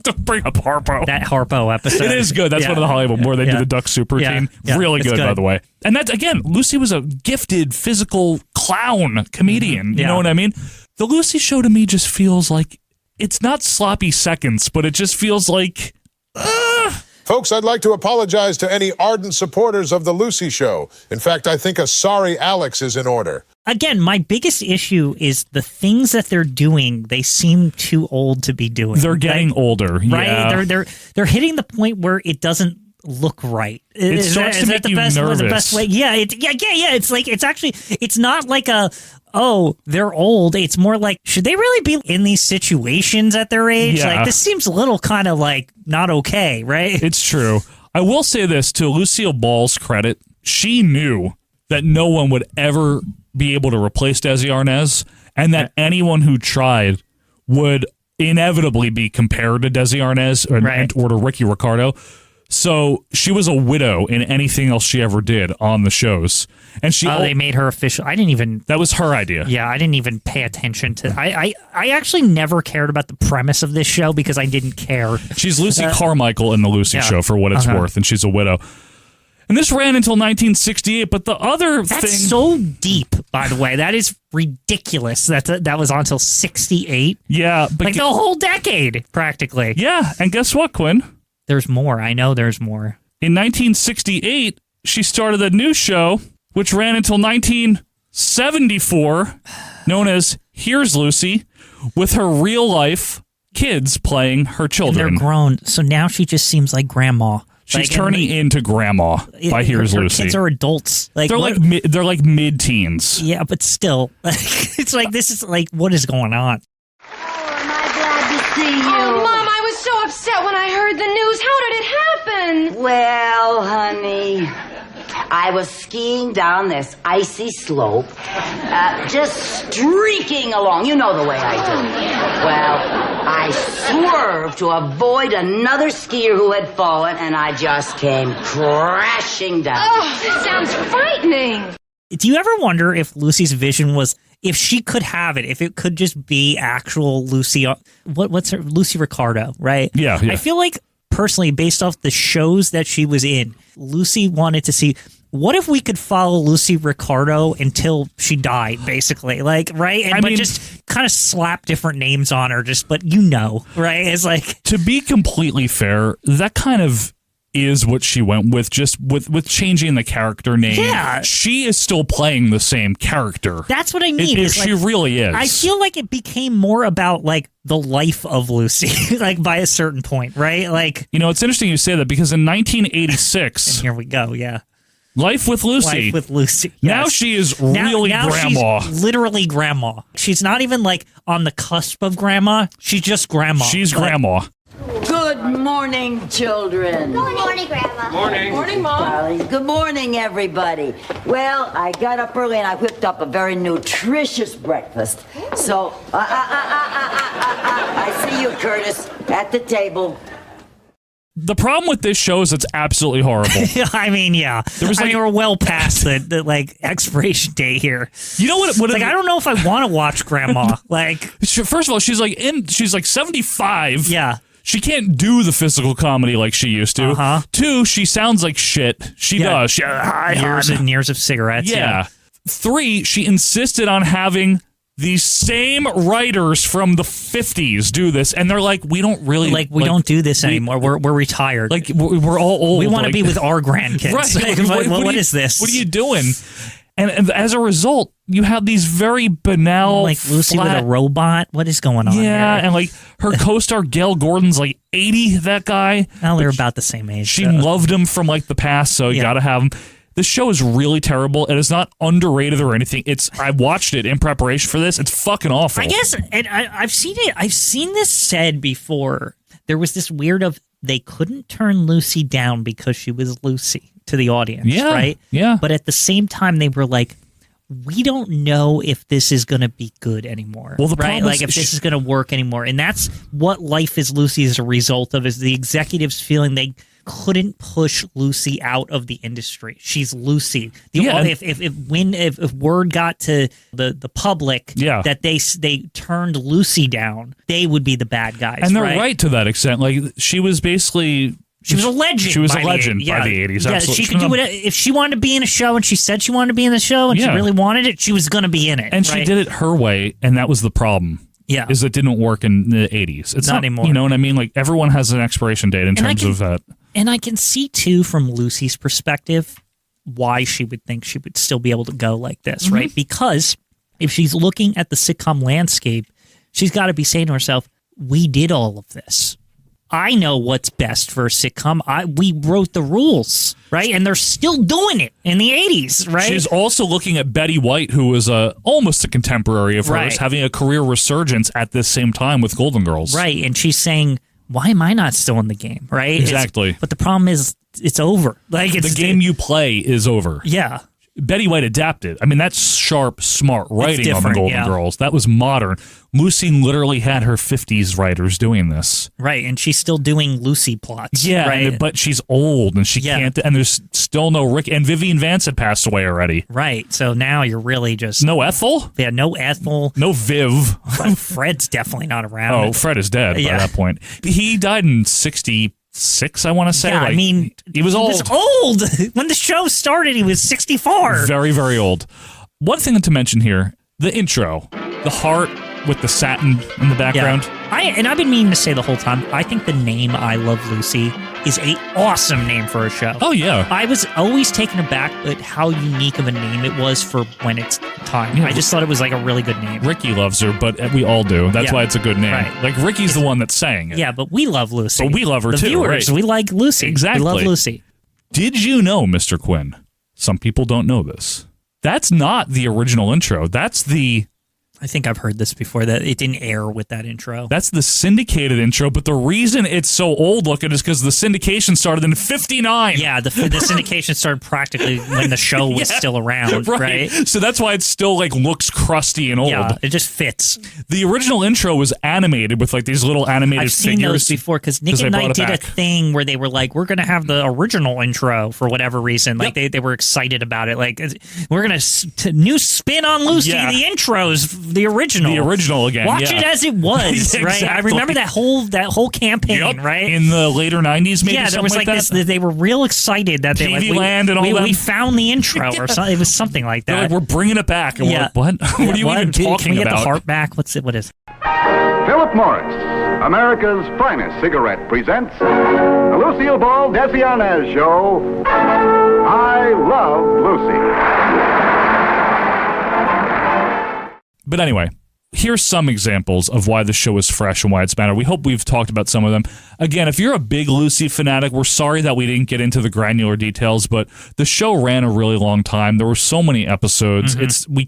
Don't bring up Harpo. That Harpo episode. It is good. That's one of the Hollywood where they do the duck soup routine. Really good, by the way. And that's, again, Lucy was a gifted physical clown comedian. You know what I mean? The Lucy Show to me just feels like, it's not sloppy seconds, but it just feels like, Folks, I'd like to apologize to any ardent supporters of The Lucy Show. In fact, I think a sorry Alex is in order. Again, my biggest issue is the things that they're doing, they seem too old to be doing. They're getting older. Right? Yeah. They're hitting the point where it doesn't look right. It starts to make you nervous. The best way? Yeah. It's like, it's not like they're old. It's more like, should they really be in these situations at their age? Yeah. Like, this seems a little kind of like not okay, right? It's true. I will say this, to Lucille Ball's credit, she knew that no one would ever be able to replace Desi Arnaz, and that anyone who tried would inevitably be compared to Desi Arnaz or to Ricky Ricardo. So she was a widow in anything else she ever did on the shows. And they made her official. I didn't even. That was her idea. Yeah, I didn't even pay attention to. I actually never cared about the premise of this show because I didn't care. She's Lucy Carmichael in the Lucy Show, for what it's worth, and she's a widow. And this ran until 1968. But the other thing, that's so deep, by the way. That is ridiculous. That was on until 68. Yeah, but like the whole decade, practically. Yeah, and guess what, Quinn? There's more. I know there's more. In 1968, she started a new show, which ran until 1974, known as Here's Lucy, with her real-life kids playing her children. And they're grown, so now she just seems like grandma. She's turning into grandma by Here's her Lucy. Kids are adults. They're like mid-teens. Yeah, but still, it's like, this is like, what is going on? See you. Oh, Mom, I was so upset when I heard the news. How did it happen? Well, honey, I was skiing down this icy slope, just streaking along. You know the way I do. Well, I swerved to avoid another skier who had fallen, and I just came crashing down. Oh, this sounds frightening. Do you ever wonder if Lucy's vision was, if she could have it, if it could just be actual Lucy, what's her, Lucy Ricardo, right? Yeah. I feel like, personally, based off the shows that she was in, Lucy wanted to see, what if we could follow Lucy Ricardo until she died, basically? Like, right? But just kind of slap different names on her, but right? It's like... To be completely fair, that kind of is what she went with, just with changing the character name. Yeah. She is still playing the same character. That's what I mean. She really is. I feel like it became more about like the life of Lucy, like by a certain point, right? Like, it's interesting you say that, because in 1986, and here we go, yeah. Life with Lucy. Life with Lucy. Yes. Now she is really now grandma. She's literally grandma. She's not even like on the cusp of grandma. She's just grandma. She's grandma. Good morning, children. Good morning, Grandma. Morning. Morning, Mom. Darling. Good morning, everybody. Well, I got up early and I whipped up a very nutritious breakfast. So, I see you, Curtis, at the table. The problem with this show is it's absolutely horrible. I mean, yeah. We're well past the expiration date here. You know what? I don't know if I want to watch Grandma. First of all, she's like 75. Yeah. She can't do the physical comedy like she used to. Uh-huh. 2, she sounds like shit. She does. She years and years of cigarettes. Yeah. 3, she insisted on having these same writers from the 50s do this, and they're like, we don't really we don't do this anymore. We're retired. Like we're all old. We want to be with our grandkids. Right? What is this? What are you doing? And as a result, you have these very banal, like Lucy with a robot. What is going on? Yeah, here? and like her co-star Gail Gordon's like 80. That guy. Well, they're about the same age. She loved him from like the past, so you got to have him. This show is really terrible. It is not underrated or anything. I watched it in preparation for this. It's fucking awful. I guess, and I've seen it. I've seen this said before. There was this weird of they couldn't turn Lucy down because she was Lucy to the audience, right? Yeah. But at the same time, they were like, we don't know if this is going to be good anymore. Well, the right? problem Like if this is going to work anymore. And that's what Life is Lucy is a result of, is the executives feeling they couldn't push Lucy out of the industry. She's Lucy. If word got to the public that they turned Lucy down, they would be the bad guys. And they're right to that extent. Like she was basically. She was a legend. She was a legend by the 80s. Yeah, she could do it if she wanted to be in a show, and she said she wanted to be in the show, and she really wanted it. She was going to be in it, and she did it her way, and that was the problem. Yeah, is it didn't work in the 80s. It's not anymore. You know what I mean? Like everyone has an expiration date in terms of that. And I can see too, from Lucy's perspective, why she would think she would still be able to go like this, right? Because if she's looking at the sitcom landscape, she's got to be saying to herself, "We did all of this. I know what's best for a sitcom. We wrote the rules, right? And they're still doing it in the 80s, right?" She's also looking at Betty White, who was almost a contemporary of hers, having a career resurgence at this same time with Golden Girls. Right, and she's saying, why am I not still in the game, right? Exactly. But the problem is, it's over. Like the game you play is over. Yeah. Betty White adapted. I mean, that's sharp, smart writing on the Golden Girls. That was modern. Lucy literally had her 50s writers doing this. Right, and she's still doing Lucy plots. Yeah, right? But she's old and she can't. And there's still no Rick. And Vivian Vance had passed away already. Right, so now you're really just... No Ethel? Yeah, no Ethel. No Viv. Fred's definitely not around. Oh, Fred is dead by that point. He died in 66, I want to say. Yeah, I mean, he was old. He was old. When the show started, he was 64. Very, very old. One thing to mention here, the intro. The heart with the satin in the background. Yeah. I've been meaning to say the whole time, I think the name I Love Lucy is an awesome name for a show. Oh, yeah. I was always taken aback at how unique of a name it was for when it's time. Yeah. I just thought it was like a really good name. Ricky loves her, but we all do. That's why it's a good name. Right. Like, Ricky's the one that's saying it. Yeah, but we love Lucy. But we love her the too. Viewers, right. we like Lucy. Exactly. We love Lucy. Did you know, Mr. Quinn? Some people don't know this. That's not the original intro. That's the... I think I've heard this before, that it didn't air with that intro. That's the syndicated intro, but the reason it's so old looking is because the syndication started in 59. Yeah, the syndication started practically when the show was still around, right? So that's why it still like looks crusty and old. Yeah, it just fits. The original intro was animated with like these little animated I've figures. seen those before because Nick and Knight did a thing where they were like, we're going to have the original intro for whatever reason. Like they were excited about it. Like, we're going to new spin on Lucy, the intros. The original again. Watch it as it was, right? I remember that whole campaign, right? In the later 90s, maybe. Yeah, there was like this. They were real excited that TV Land and all that. We found the intro, or something. It was something like that. They're like, we're bringing it back. And we're like, what? What are you even talking about? Can we get the heart back? What is it? Philip Morris, America's finest cigarette, presents the Lucille Ball Desi Arnaz Show. I Love Lucy. But anyway, here's some examples of why the show is fresh and why it's better. We hope we've talked about some of them. Again, if you're a big Lucy fanatic, we're sorry that we didn't get into the granular details, but the show ran a really long time. There were so many episodes. We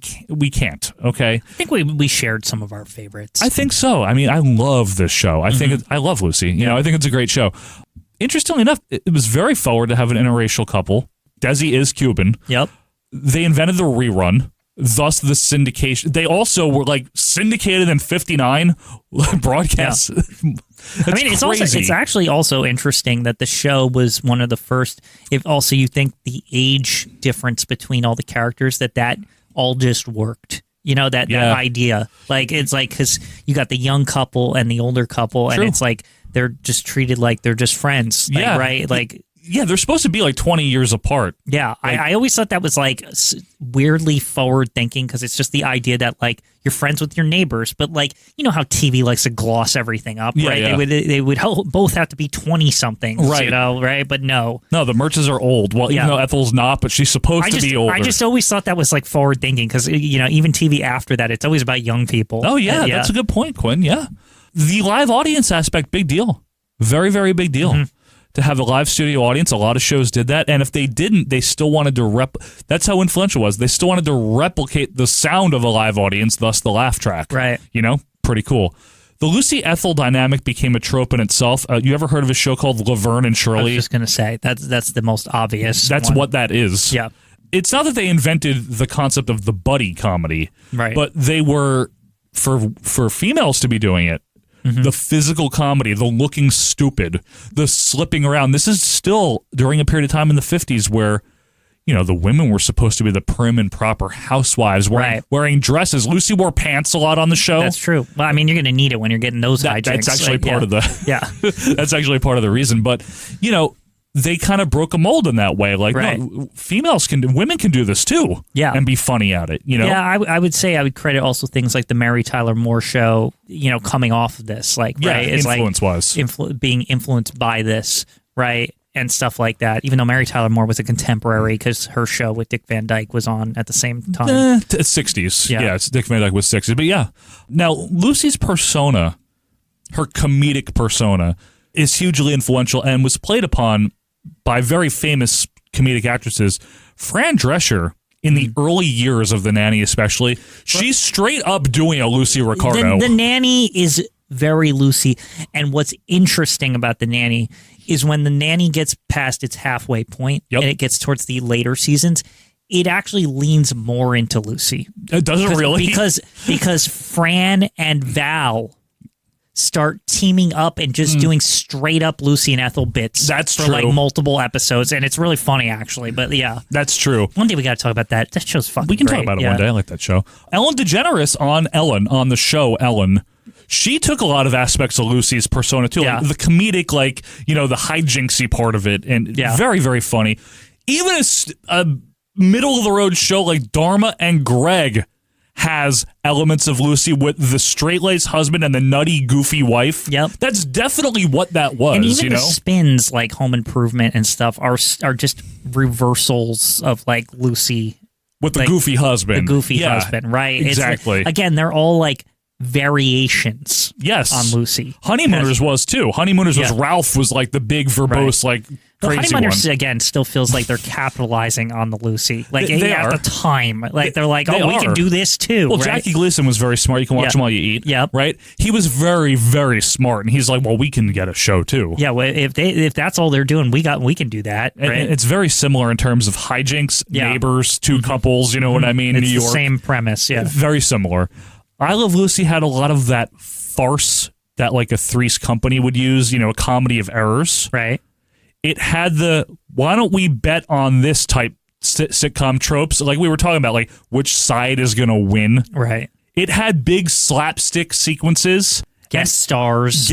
can't, okay? I think we shared some of our favorites. I think so. I mean, I love this show. I love Lucy. You know, I think it's a great show. Interestingly enough, it was very forward to have an interracial couple. Desi is Cuban. Yep. They invented the rerun. Thus, the syndication. They also were like syndicated in 59 broadcasts. Yeah. I mean, it's actually also interesting that the show was one of the first. If also you think the age difference between all the characters, that all just worked. You know, that idea. Like, it's like, because you got the young couple and the older couple, and it's like they're just treated like they're just friends. Like, right? Like. Yeah, they're supposed to be like 20 years apart. Yeah, like, I always thought that was like weirdly forward thinking, because it's just the idea that like you're friends with your neighbors, but like, you know how TV likes to gloss everything up, right? Yeah. They would both have to be 20 something, right? You know, right? But no, the Mertzes are old. Well, even though Ethel's not, but she's supposed to be older. I just always thought that was like forward thinking, because you know, even TV after that, it's always about young people. Oh yeah, that's a good point, Quinn. Yeah, the live audience aspect, big deal, very very big deal. To have a live studio audience. A lot of shows did that. And if they didn't, they still wanted to that's how influential it was. They still wanted to replicate the sound of a live audience, thus the laugh track. Right. You know, pretty cool. The Lucy Ethel dynamic became a trope in itself. You ever heard of a show called Laverne and Shirley? I was just going to say, that's the most obvious That's one. what that is. Yeah. It's not that they invented the concept of the buddy comedy. Right. But they were, for females to be doing it, the physical comedy, the looking stupid, the slipping around. This is still during a period of time in the 50s where, you know, the women were supposed to be the prim and proper housewives wearing dresses. Lucy wore pants a lot on the show. That's true. Well, I mean, you're going to need it when you're getting those hijinks. That's actually part of the that's actually part of the reason. But, you know, they kind of broke a mold in that way. Like, no, women can do this too. Yeah. And be funny at it, you know? Yeah, I would say I would credit also things like the Mary Tyler Moore Show, you know, coming off of this. Like, right? It's influence-wise. Being influenced by this, right? And stuff like that. Even though Mary Tyler Moore was a contemporary, because her show with Dick Van Dyke was on at the same time. 60s. Yeah, it's Dick Van Dyke was 60s. But yeah. Now, Lucy's persona, her comedic persona, is hugely influential and was played upon by very famous comedic actresses. Fran Drescher, in the early years of The Nanny especially, she's straight up doing a Lucy Ricardo. The Nanny is very Lucy. And what's interesting about The Nanny is when The Nanny gets past its halfway point and it gets towards the later seasons, it actually leans more into Lucy. It doesn't really? Because Fran and Val start teaming up and just doing straight up Lucy and Ethel bits. That's for true. Like multiple episodes, and it's really funny actually. But yeah, that's true. One day we got to talk about that. That show's fucking. We can great. talk about it one day. I like that show. Ellen DeGeneres on the show Ellen. She took a lot of aspects of Lucy's persona too, like the comedic, like, you know, the hijinksy part of it, and very very funny. Even a middle of the road show like Dharma and Greg has elements of Lucy with the straight-laced husband and the nutty, goofy wife. Yep. That's definitely what that was, and even you know? the spins, like Home Improvement and stuff, are just reversals of, like, Lucy. With the like, goofy husband. The goofy husband, right? Exactly. Again, they're all, like, variations on Lucy. Honeymooners was, too. Honeymooners was Ralph was, like, the big, verbose, like, crazy one. Honeymooners, again, still feels like they're capitalizing on the Lucy. Like, they at are. the time. Like, they're like, They we can are. do this, too. Well, right? Jackie Gleason was very smart. You can watch him while you eat. Yep. Right? He was very, very smart. And he's like, well, we can get a show, too. Yeah, well, if that's all they're doing, we can do that. Right? And it's very similar in terms of hijinks, neighbors, two couples, you know what I mean? It's New York. the same premise, yeah. Very similar. I Love Lucy had a lot of that farce that like a Three's Company would use, you know, a comedy of errors. Right. It had the, why don't we bet on this type sitcom tropes? Like we were talking about, like which side is going to win. Right. It had big slapstick sequences. Guest stars.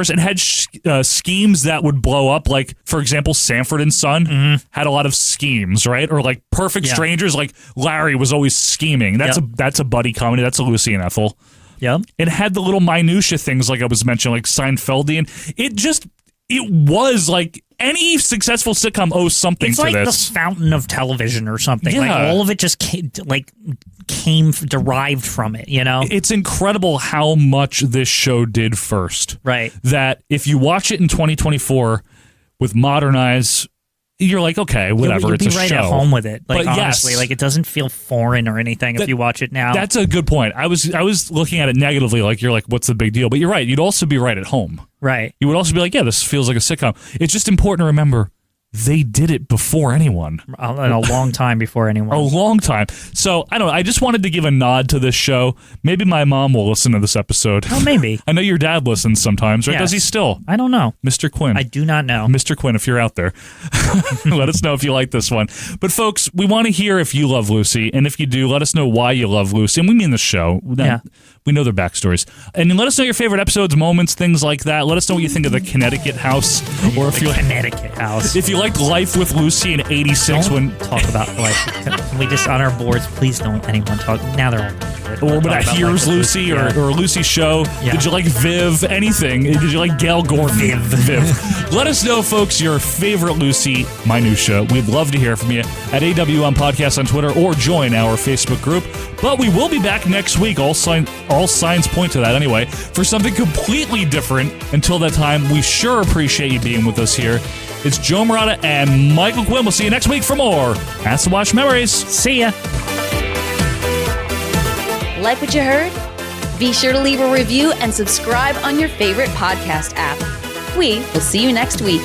It had schemes that would blow up. Like, for example, Sanford and Son had a lot of schemes, right? Or like Perfect Strangers, like Larry was always scheming. That's a buddy comedy. That's a Lucy and Ethel. Yep. It had the little minutia things like I was mentioning, like Seinfeldian. It was like any successful sitcom owes something it's to like this. the fountain of television or something. Yeah. Like all of it just came derived from it, you know? It's incredible how much this show did first. Right. That if you watch it in 2024 with modern eyes, you're like, okay, whatever. You'll it's be a right show. at home with it. Like, but honestly, like it doesn't feel foreign or anything if you watch it now. That's a good point. I was looking at it negatively, like you're like, what's the big deal? But you're right. You'd also be right at home. Right. You would also be like, yeah, this feels like a sitcom. It's just important to remember they did it before anyone. A long time before anyone. A long time. So, I don't know. I just wanted to give a nod to this show. Maybe my mom will listen to this episode. Oh, maybe. I know your dad listens sometimes, right? Yes. Does he still? I don't know. Mr. Quinn. I do not know. Mr. Quinn, if you're out there, let us know if you like this one. But, folks, we want to hear if you love Lucy. And if you do, let us know why you love Lucy. And we mean the show. Yeah. We know their backstories. And let us know your favorite episodes, moments, things like that. Let us know what you think of the Connecticut House. Or if you Connecticut House. If you like Life with Lucy in 86 don't when talk about life. Can we just on our boards, please don't anyone talk. Now they're all or when I Here's Lucy or Lucy's show. Yeah. Did you like Viv? Anything? Did you like Gail Gordon? Viv. Let us know, folks, your favorite Lucy Minutia. We'd love to hear from you at AWM Podcast on Twitter or join our Facebook group. But we will be back next week. All signs point to that anyway, for something completely different. Until that time, we sure appreciate you being with us here. It's Joe Morata and Michael Quinn. We'll see you next week for more Pass the Watch Memories. See ya. Like what you heard? Be sure to leave a review and subscribe on your favorite podcast app. We will see you next week.